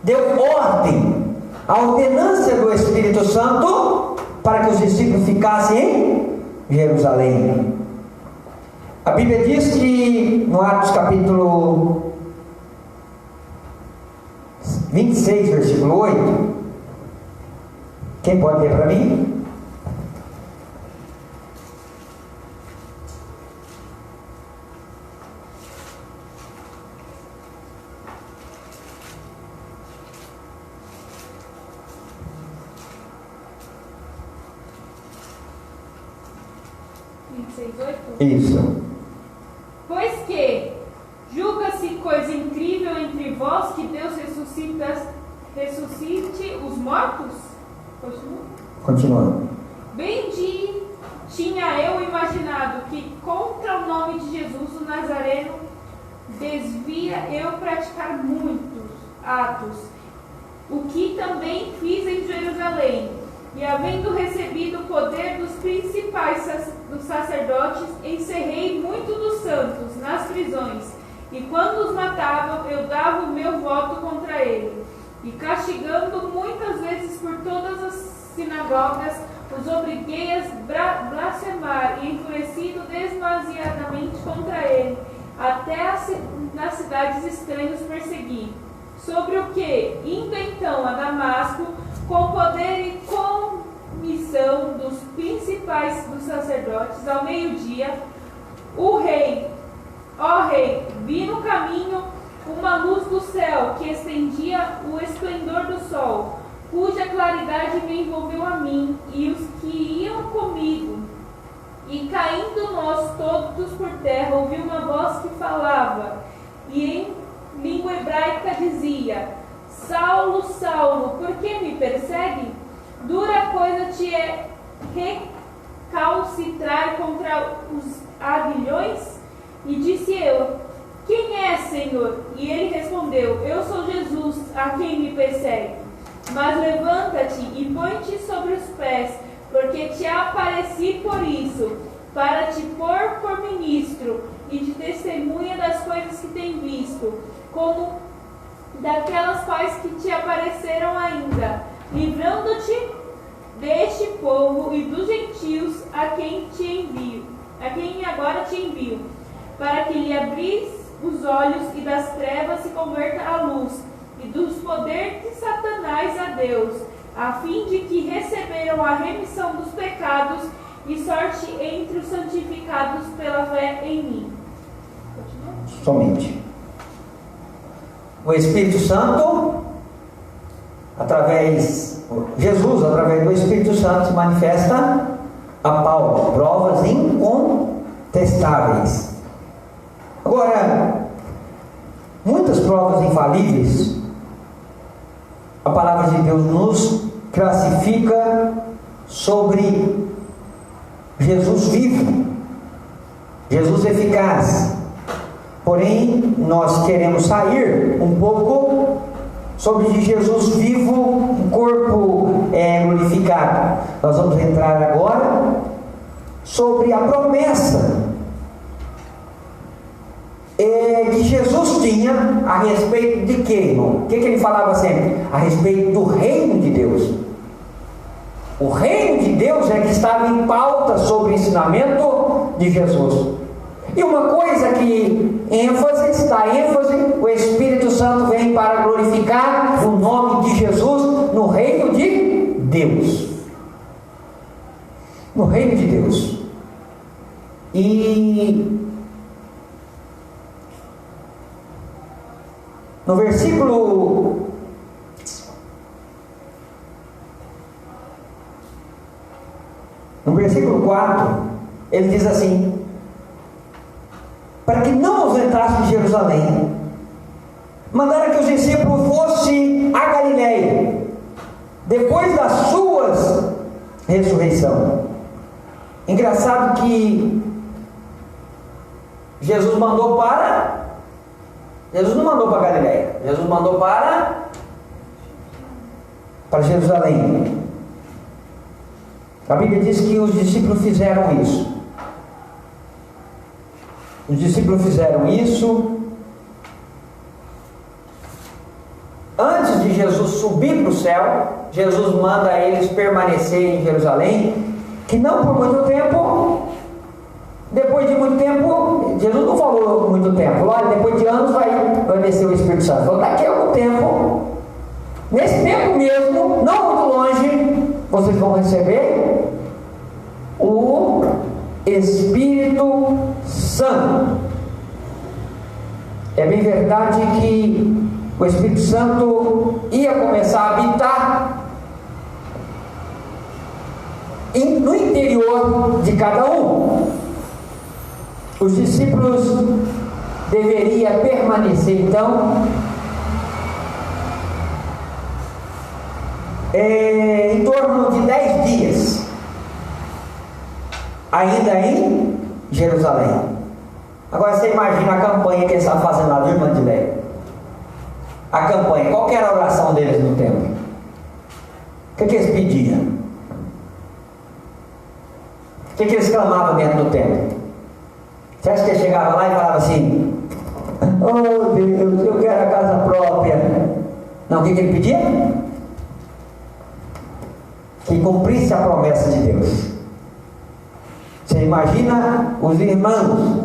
deu ordem, a ordenança do Espírito Santo para que os discípulos ficassem em Jerusalém. A Bíblia diz que no Atos capítulo 26, versículo 8, quem pode ler para mim? Isso. Pois que julga-se coisa incrível entre vós que Deus ressuscite os mortos? Continua. Bem tinha eu imaginado que contra o nome de Jesus o Nazareno devia eu praticar muitos atos, o que também fiz em Jerusalém. E havendo recebido o poder dos principais dos sacerdotes, encerrei muito dos santos nas prisões, e quando os matavam, eu dava o meu voto contra ele, e castigando muitas vezes por todas as sinagogas, os obriguei a blasfemar e enfurecido demasiadamente contra ele, até nas cidades estranhas os persegui. Sobre o que, indo então a Damasco, com poder e comissão dos principais dos sacerdotes, ao meio-dia, ó rei, vi no caminho uma luz do céu que estendia o esplendor do sol, cuja claridade me envolveu a mim e os que iam comigo. E caindo nós todos por terra, ouvi uma voz que falava, e em língua hebraica dizia: Saulo, Saulo, por que me persegue? Dura coisa te é recalcitrar contra os aguilhões? E disse eu: Quem é, Senhor? E ele respondeu: Eu sou Jesus, a quem me persegue. Mas levanta-te e põe-te sobre os pés, porque te apareci por isso, para te pôr por ministro e de testemunha das coisas que tem visto, como daquelas quais que te apareceram ainda, livrando-te deste povo e dos gentios a quem agora te envio, para que lhe abris os olhos e das trevas se converta à luz, e dos poderes de Satanás a Deus, a fim de que receberam a remissão dos pecados e sorte entre os santificados pela fé em mim. Continua? Somente. O Espírito Santo, Jesus, através do Espírito Santo, se manifesta a Paulo, provas incontestáveis. Agora, muitas provas infalíveis, a palavra de Deus nos classifica sobre Jesus vivo, Jesus eficaz. Porém, nós queremos sair um pouco sobre Jesus vivo, um corpo glorificado. Nós vamos entrar agora sobre a promessa que Jesus tinha a respeito de quê, irmão? O que ele falava sempre? A respeito do reino de Deus. O reino de Deus é que estava em pauta sobre o ensinamento de Jesus. E uma coisa que dá ênfase, o Espírito Santo vem para glorificar o nome de Jesus no reino de Deus. No reino de Deus. E no versículo 4, ele diz assim: para que não os entrasse em Jerusalém, mandaram que os discípulos fossem a Galiléia, depois das suas ressurreição. Engraçado que Jesus não mandou para Galiléia, Jesus mandou para Jerusalém. A Bíblia diz que os discípulos fizeram isso. Os discípulos fizeram isso antes de Jesus subir para o céu. Jesus manda eles permanecer em Jerusalém, que não por muito tempo. Depois de muito tempo, Jesus não falou muito tempo, olha, depois de anos vai descer o Espírito Santo. Falou, daqui a algum tempo, nesse tempo mesmo, não muito longe, vocês vão receber o Espírito Santo. É bem verdade que o Espírito Santo ia começar a habitar no interior de cada um. Os discípulos deveriam permanecer então em torno de 10 dias ainda em Jerusalém. Agora você imagina a campanha que eles estavam fazendo lá de Irmandileia. A campanha, qual que era a oração deles no templo? O que eles pediam? O que eles clamavam dentro do templo? Você acha que ele chegava lá e falava assim: oh Deus, eu quero a casa própria? Não, o que ele pedia? que cumprisse a promessa de Deus. Você imagina os irmãos,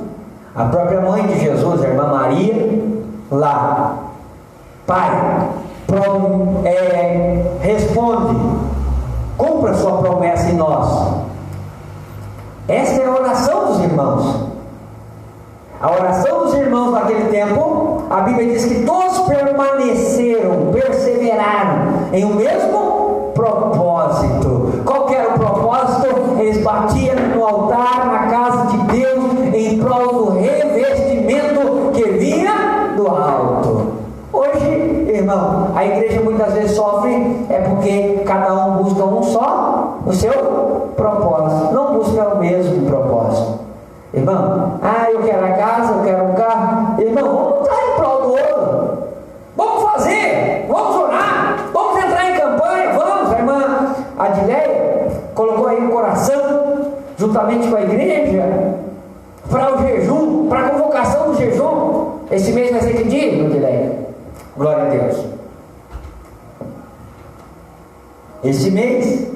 a própria mãe de Jesus, a irmã Maria, lá: Pai, responde, cumpra a sua promessa em nós. Esta é a oração dos irmãos. A oração dos irmãos naquele tempo, a Bíblia diz que todos permaneceram, perseveraram em o mesmo propósito. Qual que era o propósito? Eles batiam no altar, na casa de Deus, em prol do revestimento que vinha do alto. Hoje, irmão, a igreja muitas vezes sofre, é porque cada um busca um só, o seu propósito, não busca o mesmo propósito. Irmão, eu quero a casa, eu quero um carro. Irmão, vamos lutar em prol do outro. Vamos fazer, vamos orar, vamos entrar em campanha, vamos. A irmã Adileia colocou aí no coração, juntamente com a igreja, para o jejum, para a convocação do jejum. Esse mês vai ser que dia, irmã Adileia? Glória a Deus. Esse mês,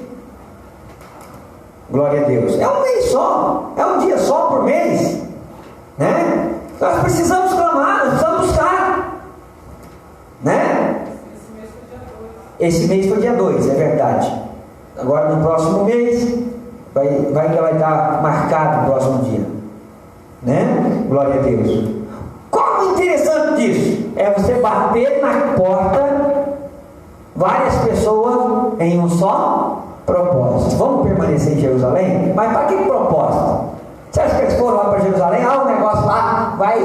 glória a Deus, é um mês só, é um dia só por mês, né? Nós precisamos clamar, nós precisamos buscar, né? Esse mês foi dia 2, é verdade. Agora no próximo mês vai estar marcado o próximo dia, né? Glória a Deus. Qual o interessante disso? É você bater na porta, várias pessoas em um só propósito. Vamos permanecer em Jerusalém? Mas para que propósito? Você acha que eles foram lá para Jerusalém? O negócio lá vai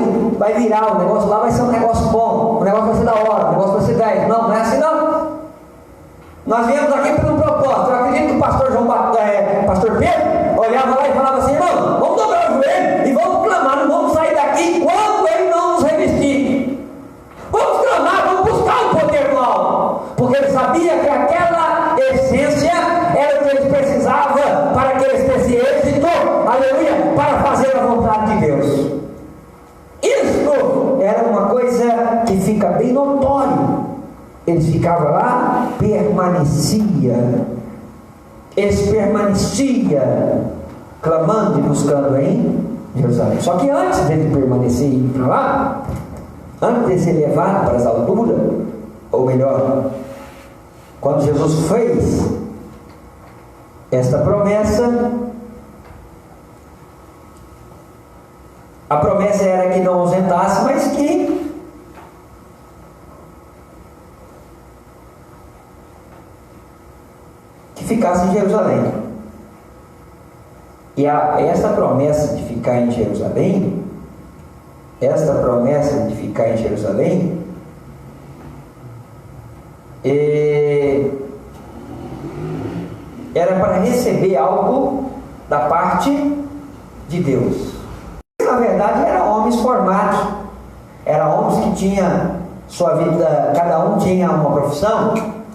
virar, o negócio lá vai ser um negócio bom, o negócio vai ser da hora, o negócio vai ser 10. Não é assim não. Nós viemos aqui pelo propósito. Eu acredito que o pastor Pedro olhava lá e falava assim: irmão, vamos dobrar o joelho e vamos clamar, não vamos sair daqui quando ele não nos revestir. Vamos clamar, vamos buscar o poder do alto, porque ele sabia que aquela essência era o que eles precisavam para que eles tivessem êxito, aleluia, para fazer a vontade de Deus. Isso era uma coisa que fica bem notório. Eles ficavam lá, eles permaneciam clamando e buscando em Jerusalém. Só que antes de permanecer e ir para lá, antes de ser levado para as alturas, ou melhor, quando Jesus fez esta promessa, a promessa era que não ausentasse, mas que ficasse em Jerusalém. E essa promessa de ficar em Jerusalém, era para receber algo da parte de Deus. Na verdade, eram homens formados, eram homens que tinham sua vida, cada um tinha uma profissão,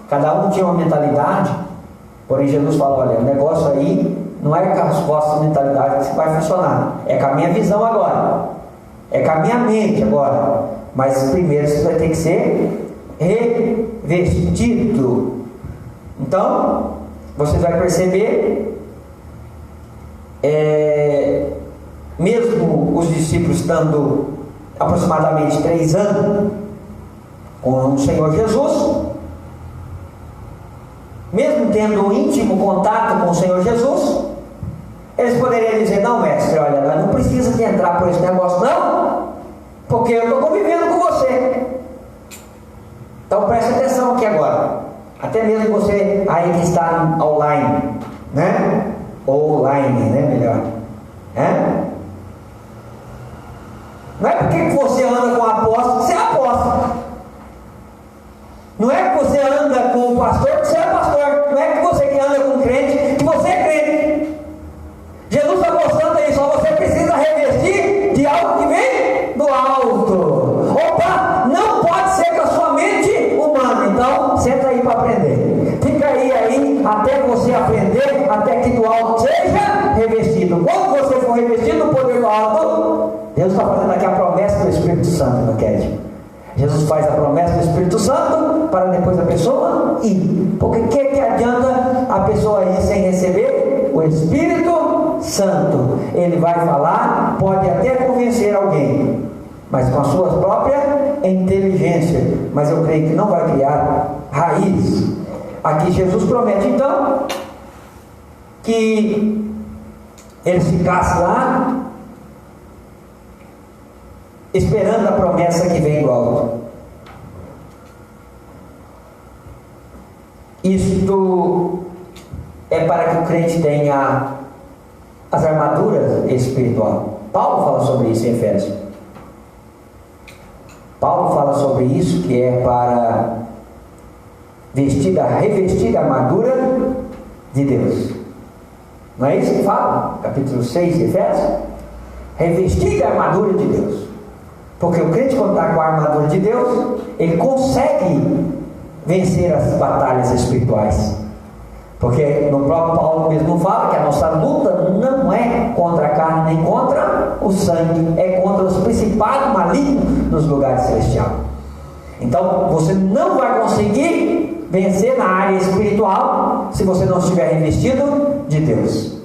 cada um tinha uma mentalidade. Porém, Jesus falou: olha, o negócio aí não é com as vossas mentalidades que vai funcionar, é com a minha visão agora, é com a minha mente agora. Mas primeiro você vai ter que ser revestido. Então, você vai perceber, mesmo os discípulos estando aproximadamente 3 anos com o Senhor Jesus, mesmo tendo um íntimo contato com o Senhor Jesus, eles poderiam dizer: não, mestre, olha, não precisa de entrar por esse negócio não, porque eu estou convivendo com você. Então preste atenção aqui agora, até mesmo você aí que está online, né? Ou online, né? Melhor, não é porque você anda com o apóstolo que você é apóstolo, não é que você anda com o pastor que você é pastor, não é que você que anda com o crente que você é crente. Jesus está mostrando aí, só você precisa revestir de algo que vem do alto. Opa, não pode ser com a sua mente humana. Então senta aí para aprender, fica aí até você aprender, até que do alto seja revestido. Quando você for revestido do poder do alto, Deus está fazendo aqui a promessa do Espírito Santo, não quer? Jesus faz a promessa do Espírito Santo para depois a pessoa ir. Porque que adianta a a pessoa ir sem receber o Espírito Santo? Ele vai falar, pode até convencer alguém, mas com a sua própria inteligência, mas eu creio que não vai criar raiz. Aqui Jesus promete então que eles ficassem lá esperando a promessa que vem do alto. Isto é para que o crente tenha as armaduras espirituais. Paulo fala sobre isso em Efésios. Paulo fala sobre isso, que é para revestir a armadura de Deus. Não é isso que fala? Capítulo 6 de Efésios. Revestir a armadura de Deus. Porque o crente, quando está com a armadura de Deus, ele consegue vencer as batalhas espirituais. Porque no próprio Paulo mesmo fala que a nossa luta não é contra a carne nem contra o sangue, é contra os principados malignos nos lugares celestiais. Então você não vai conseguir vencer na área espiritual se você não estiver revestido de Deus.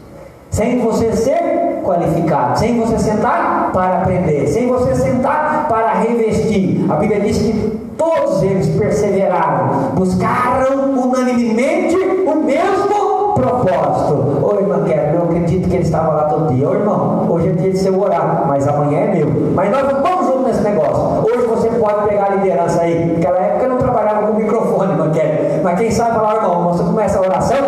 Sem você ser qualificado, sem você sentar para aprender, sem você sentar para revestir. A Bíblia diz que todos eles perseveraram, buscaram unanimemente o mesmo propósito. Ô irmã Kevin, eu acredito que ele estava lá todo dia. Ô irmão, hoje é dia de seu orar, mas amanhã é meu. Mas nós não estamos juntos nesse negócio. Hoje você pode pegar a liderança aí. Naquela época eu não trabalhava com microfone, irmã Kevin. Mas quem sabe falar, irmão, você começa a oração,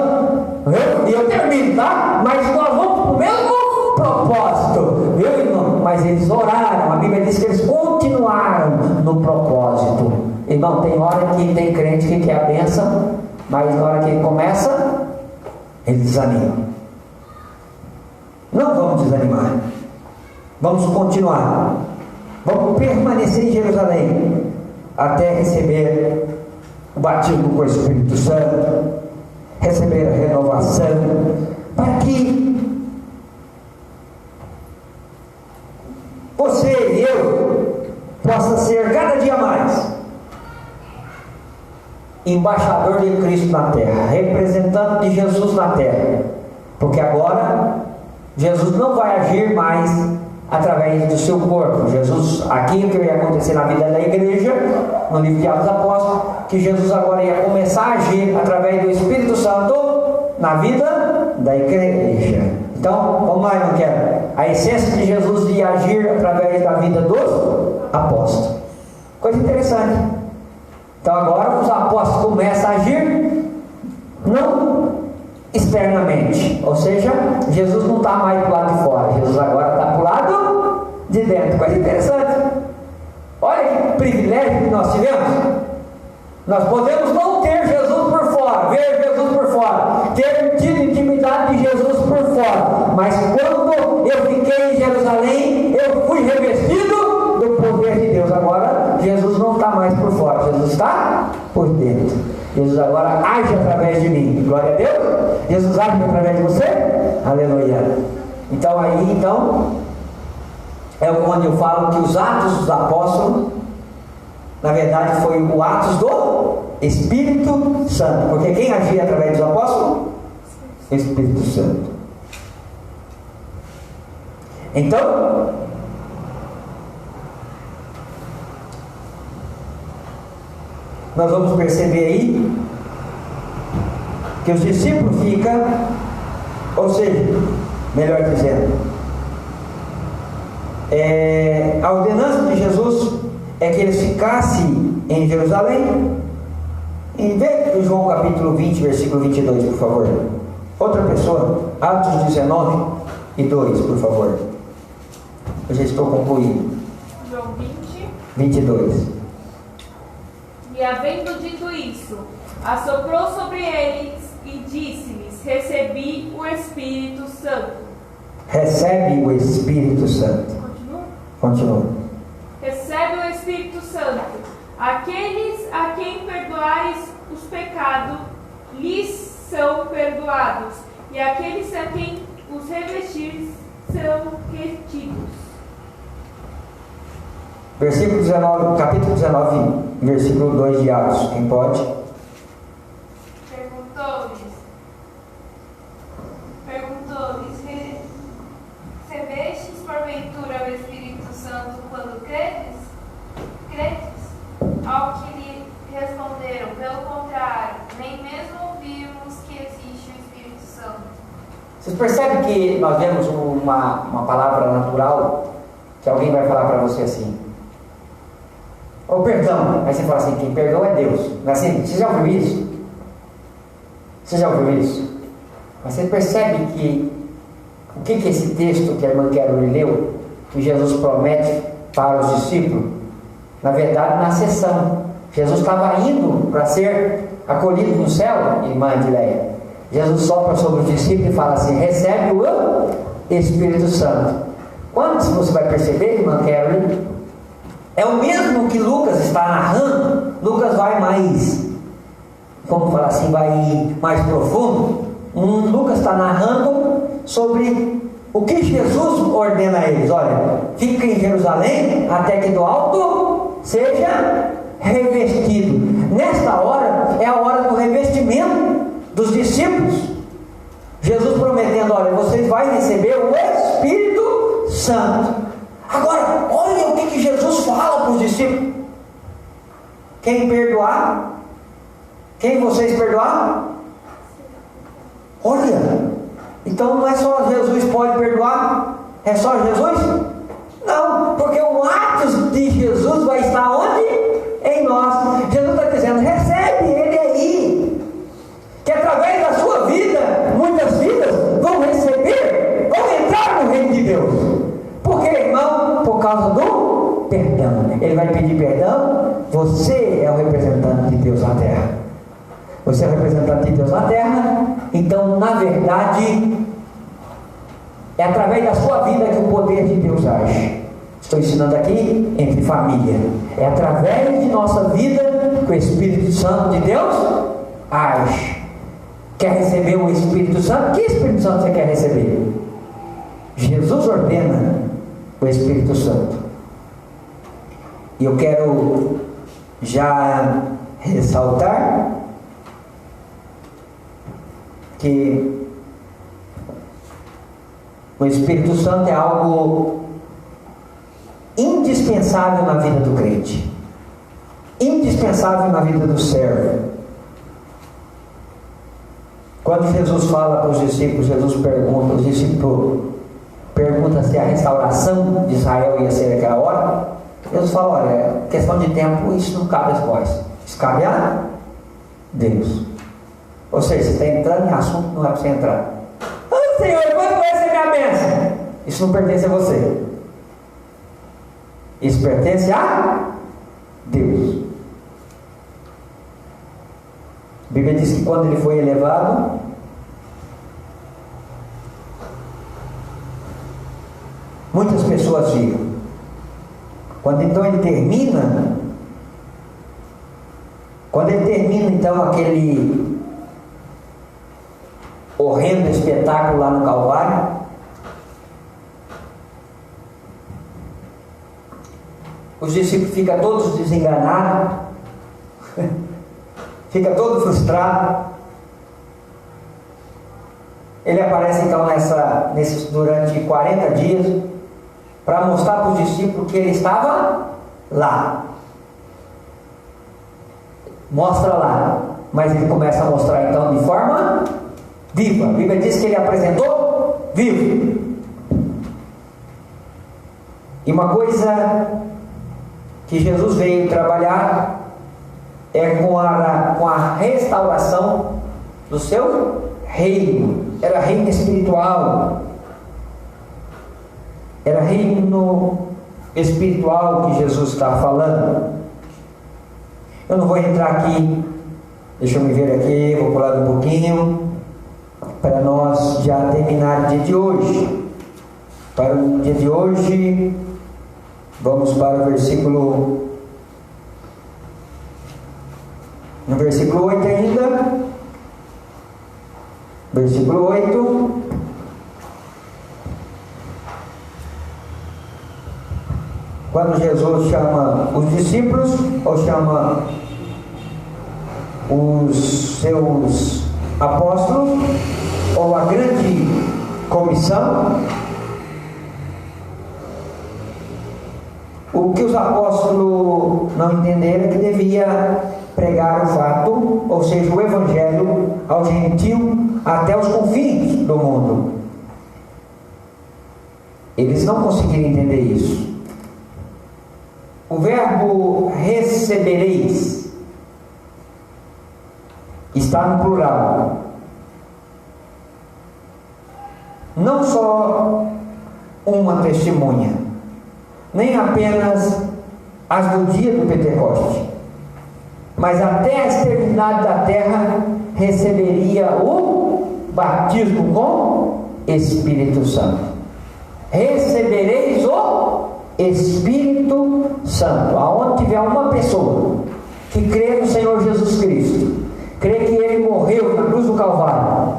viu? E eu termino, tá? Mas nós vamos para o mesmo propósito, viu, irmão? Mas eles oraram, a Bíblia diz que eles continuaram no propósito. Irmão, tem hora que tem crente que quer a bênção, mas na hora que ele começa, ele desanima. Não vamos desanimar, vamos continuar, vamos permanecer em Jerusalém até receber o batismo com o Espírito Santo, receber a renovação, para que você e eu possa ser cada dia mais embaixador de Cristo na terra, representante de Jesus na terra, porque agora Jesus não vai agir mais através do seu corpo. Jesus, aqui o que ia acontecer na vida da igreja, no livro de Atos dos Apóstolos, que Jesus agora ia começar a agir através do Espírito Santo na vida da igreja. Então, vamos lá, irmão, a essência de Jesus ia agir através da vida dos apóstolos. Coisa interessante. Então agora os apóstolos começam a agir não externamente, ou seja, Jesus não está mais do lado de fora, Jesus agora está para o lado de dentro. Coisa interessante. Olha que privilégio que nós tivemos. Nós podemos não ter Jesus por fora, ver Jesus por fora, ter tido intimidade de Jesus por fora, mas quando eu fiquei em Jerusalém, eu fui revestido do poder de Deus. Agora Jesus não está mais por fora, Jesus está por dentro. Jesus agora age através de mim. Glória a Deus. Jesus age através de você. Aleluia. Então aí é onde eu falo que os Atos dos Apóstolos, na verdade, foi o Atos do Espírito Santo. Porque quem agia através dos apóstolos? Espírito Santo. Então, nós vamos perceber aí que os discípulos ficam, ou seja, melhor dizendo, a ordenança de Jesus é que eles ficassem em Jerusalém. Em vez do João capítulo 20, versículo 22, por favor. Outra pessoa, Atos 19 e 2, por favor. Eu já estou concluindo. João 20, 22. E havendo dito isso, assoprou sobre eles e disse-lhes: recebi o Espírito Santo. Recebe o Espírito Santo. Continua. Recebe o Espírito Santo. Aqueles a quem perdoares os pecados, lhes são perdoados. E aqueles a quem os revestires são retidos. Versículo 19, capítulo 19, versículo 2 de Atos. Quem pode? Perguntou-lhes: Santo quando credes? Ao que lhe responderam, pelo contrário, nem mesmo ouvimos que existe o Espírito Santo. Vocês percebem que nós vemos uma palavra natural, que alguém vai falar para você assim: ou perdão. Aí você fala assim: quem perdoa é Deus. Não é assim? Você já ouviu isso? Você já ouviu isso? Mas você percebe que o que é esse texto que a irmã Carol leu, que Jesus promete para os discípulos? Na verdade, na sessão, Jesus estava indo para ser acolhido no céu, irmã Adileia. Jesus sopra sobre os discípulos e fala assim: recebe o Espírito Santo. Quando você vai perceber, irmã Carol, é o mesmo que Lucas está narrando. Lucas vai mais, como falar assim, vai mais profundo. Lucas está narrando sobre o que Jesus ordena a eles: olha, fiquem em Jerusalém até que do alto seja revestido. Nesta hora é a hora do revestimento dos discípulos. Jesus prometendo: olha, vocês vão receber o Espírito Santo. Agora, olha o que Jesus fala para os discípulos: quem perdoar, quem vocês perdoar, olha, então não é só Jesus pode perdoar, é só Jesus? Não, porque o ato de Jesus vai estar onde? Em nós. Jesus está dizendo: recebe Ele aí, que através da sua vida, muitas vidas vão receber, vão entrar no reino de Deus. Por que, irmão? Por causa do perdão. Ele vai pedir perdão. Você é o representante de Deus na terra. Você é o representante de Deus na terra. Então, na verdade, é através da sua vida que o poder de Deus age. Estou ensinando aqui entre família. É através de nossa vida que o Espírito Santo de Deus age. Quer receber o Espírito Santo? Que Espírito Santo você quer receber? Jesus ordena o Espírito Santo. E eu quero já ressaltar que o Espírito Santo é algo indispensável na vida do crente, indispensável na vida do servo. Quando Jesus fala para os discípulos, Jesus pergunta, os discípulos perguntam se a restauração de Israel ia ser naquela hora. Jesus fala: olha, questão de tempo, isso não cabe a vós, isso cabe a Deus. Ou seja, você está entrando em assunto que não é para você entrar. Ah, Senhor, quando vai ser minha bênção? Isso não pertence a você. Isso pertence a Deus. A Bíblia diz que quando ele foi elevado, muitas pessoas viram. Quando então ele termina então aquele horrendo espetáculo lá no Calvário, os discípulos ficam todos desenganados, fica todo frustrado. Ele aparece então durante 40 dias para mostrar para os discípulos que ele estava lá. Mostra lá, mas ele começa a mostrar então de forma viva. A Bíblia diz que ele apresentou vivo. E uma coisa que Jesus veio trabalhar é com a restauração do seu reino. Era reino espiritual. Era reino espiritual que Jesus está falando. Eu não vou entrar aqui, deixa eu me ver aqui, vou pular um pouquinho, para nós já terminar o dia de hoje. Para o dia de hoje, vamos para o versículo, no versículo 8 ainda, versículo 8, quando Jesus chama os discípulos, ou chama os seus apóstolos, ou a grande comissão, O que os apóstolos não entenderam é que devia pregar o fato, ou seja, o evangelho ao gentio até os confins do mundo. Eles não conseguiram entender isso. O verbo recebereis está no plural. Não só uma testemunha, nem apenas as do dia do Pentecoste, mas até a extremidade da terra receberia o batismo com Espírito Santo. Recebereis o Espírito Santo. Aonde tiver uma pessoa que crê no Senhor Jesus Cristo, crê que Ele morreu na cruz do Calvário,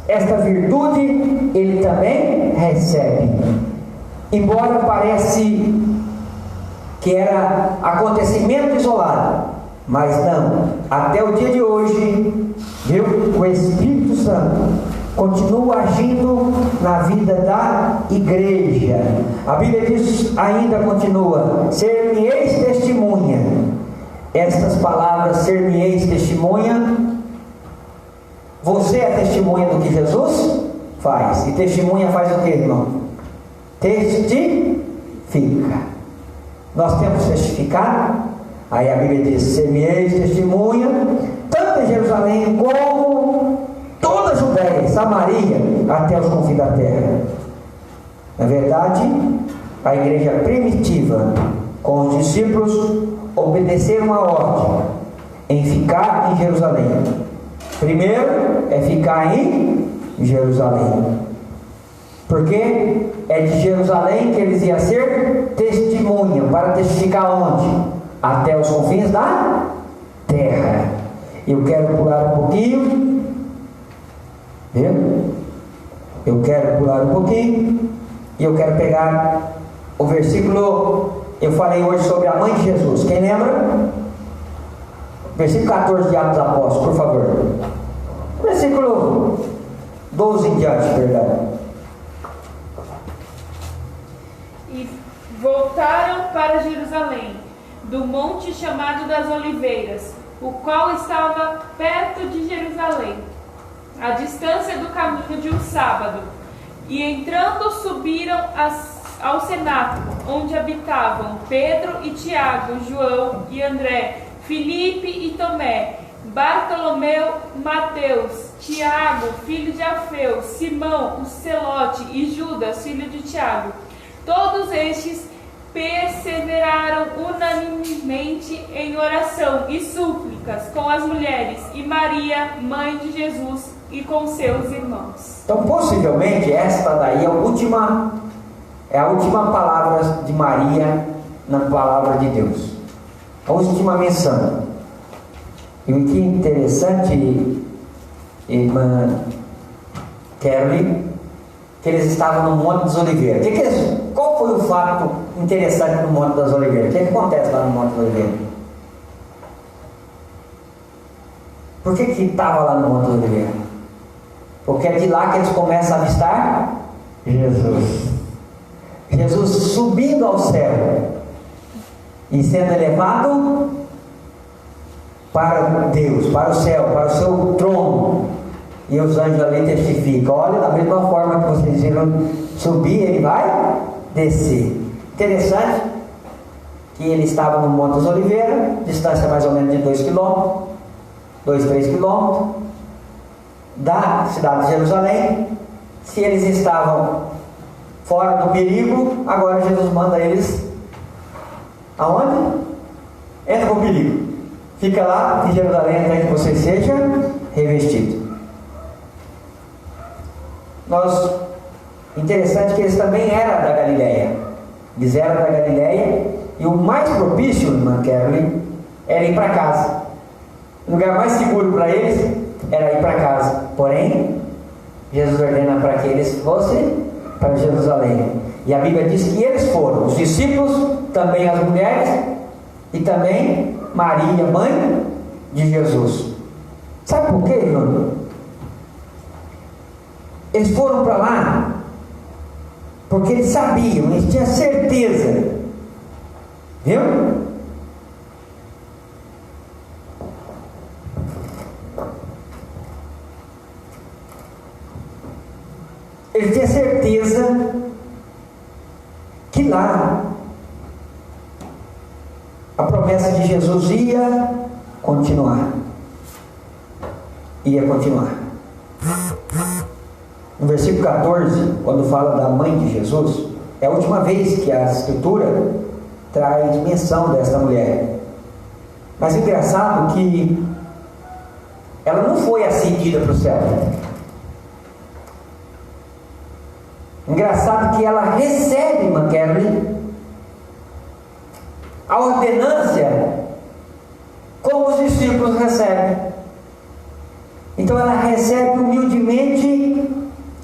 esta virtude Ele também recebe. Embora parece que era acontecimento isolado, mas não, até o dia de hoje, viu? O Espírito Santo continua agindo na vida da igreja. A Bíblia diz, ainda continua: ser-me-eis testemunha. Estas palavras, ser-me-eis testemunha, você é testemunha do que Jesus faz. E testemunha faz o que, irmão? Testifica. Nós temos testificado. Aí a Bíblia diz: ser-me-eis testemunha, tanto em Jerusalém como toda a Judéia, Samaria, até os confins da terra. Na verdade, a igreja primitiva, com os discípulos, obedeceram a ordem em ficar em Jerusalém. Primeiro é ficar em Jerusalém, porque é de Jerusalém que eles iam ser testemunha. Para testificar onde? Até os confins da terra. Eu quero pular um pouquinho, viu? Eu quero pular um pouquinho e eu quero pegar o versículo. Eu falei hoje sobre a mãe de Jesus. Quem lembra? Versículo 14 de Atos dos Apóstolos, por favor. Versículo 12 em diante, perdão. E voltaram para Jerusalém, do monte chamado das Oliveiras, o qual estava perto de Jerusalém, à distância do caminho de um sábado. E entrando subiram ao cenáculo, onde habitavam Pedro e Tiago, João e André, Filipe e Tomé, Bartolomeu, Mateus, Tiago, filho de Alfeu, Simão, o Celote e Judas, filho de Tiago. Todos estes perseveraram unanimemente em oração e súplicas com as mulheres e Maria, mãe de Jesus, e com seus irmãos. Então, possivelmente, esta daí é a última palavra de Maria na palavra de Deus. A última menção. E o que é interessante, irmã Kelly, que eles estavam no Monte das Oliveiras. Qual foi o fato interessante no Monte das Oliveiras? O que acontece lá no Monte das Oliveiras? Por que estava lá no Monte das Oliveiras? Porque é de lá que eles começam a avistar Jesus. Jesus subindo ao céu e sendo elevado para Deus, para o céu, para o seu trono. E os anjos ali testificam: olha, da mesma forma que vocês viram subir, ele vai descer. Interessante que ele estava no Monte das Oliveiras, distância mais ou menos de 2 quilômetros, 3 quilômetros da cidade de Jerusalém. Se eles estavam fora do perigo, agora Jesus manda eles aonde? Entra com perigo. Fica lá em Jerusalém até que você seja revestido. Interessante que eles também eram da Galileia. Eles eram da Galileia. E o mais propício, irmã Kelly, era ir para casa. O lugar mais seguro para eles era ir para casa. Porém, Jesus ordena para que eles fossem para Jerusalém. E a Bíblia diz que eles foram, os discípulos, também as mulheres e também Maria, mãe de Jesus. Sabe por quê, irmão? Eles foram para lá porque eles sabiam, eles tinham certeza Viu? Ele tinha certeza que lá a promessa de Jesus ia continuar. Ia continuar. No versículo 14, quando fala da mãe de Jesus, é a última vez que a Escritura traz menção desta mulher. Mas é engraçado que ela não foi ascendida para o céu. Engraçado que ela recebe, McKelvey, a ordenância como os discípulos recebem. Então ela recebe humildemente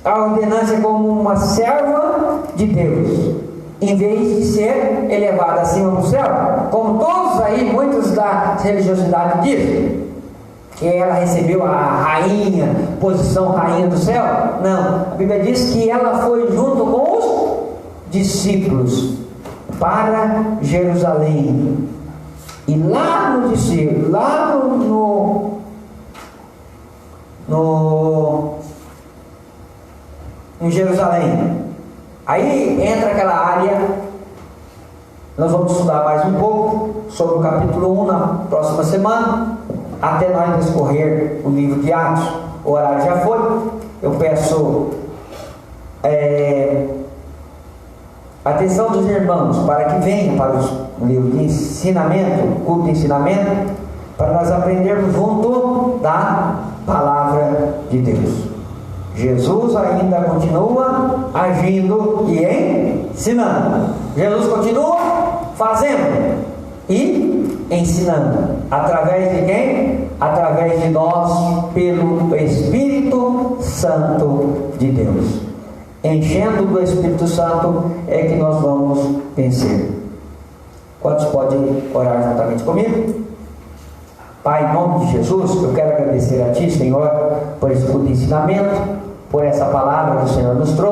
a ordenância como uma serva de Deus, em vez de ser elevada acima do céu, como todos aí, muitos da religiosidade dizem, que ela recebeu a rainha, posição rainha do céu. Não, a Bíblia diz que ela foi junto com os discípulos para Jerusalém, e lá no discípulo, lá em Jerusalém, aí entra aquela área. Nós vamos estudar mais um pouco sobre o capítulo 1 na próxima semana, até nós discorrer o livro de Atos. O horário já foi. Eu peço atenção dos irmãos para que venham para o livro de ensinamento, culto de ensinamento, para nós aprendermos junto da palavra de Deus. Jesus ainda continua agindo e ensinando. Jesus continua fazendo e ensinando. Através de quem? Através de nós, pelo Espírito Santo de Deus. Enchendo do Espírito Santo é que nós vamos vencer. Quantos podem orar juntamente comigo? Pai, em nome de Jesus, eu quero agradecer a Ti, Senhor, por esse culto de ensinamento, por essa palavra que o Senhor nos trouxe.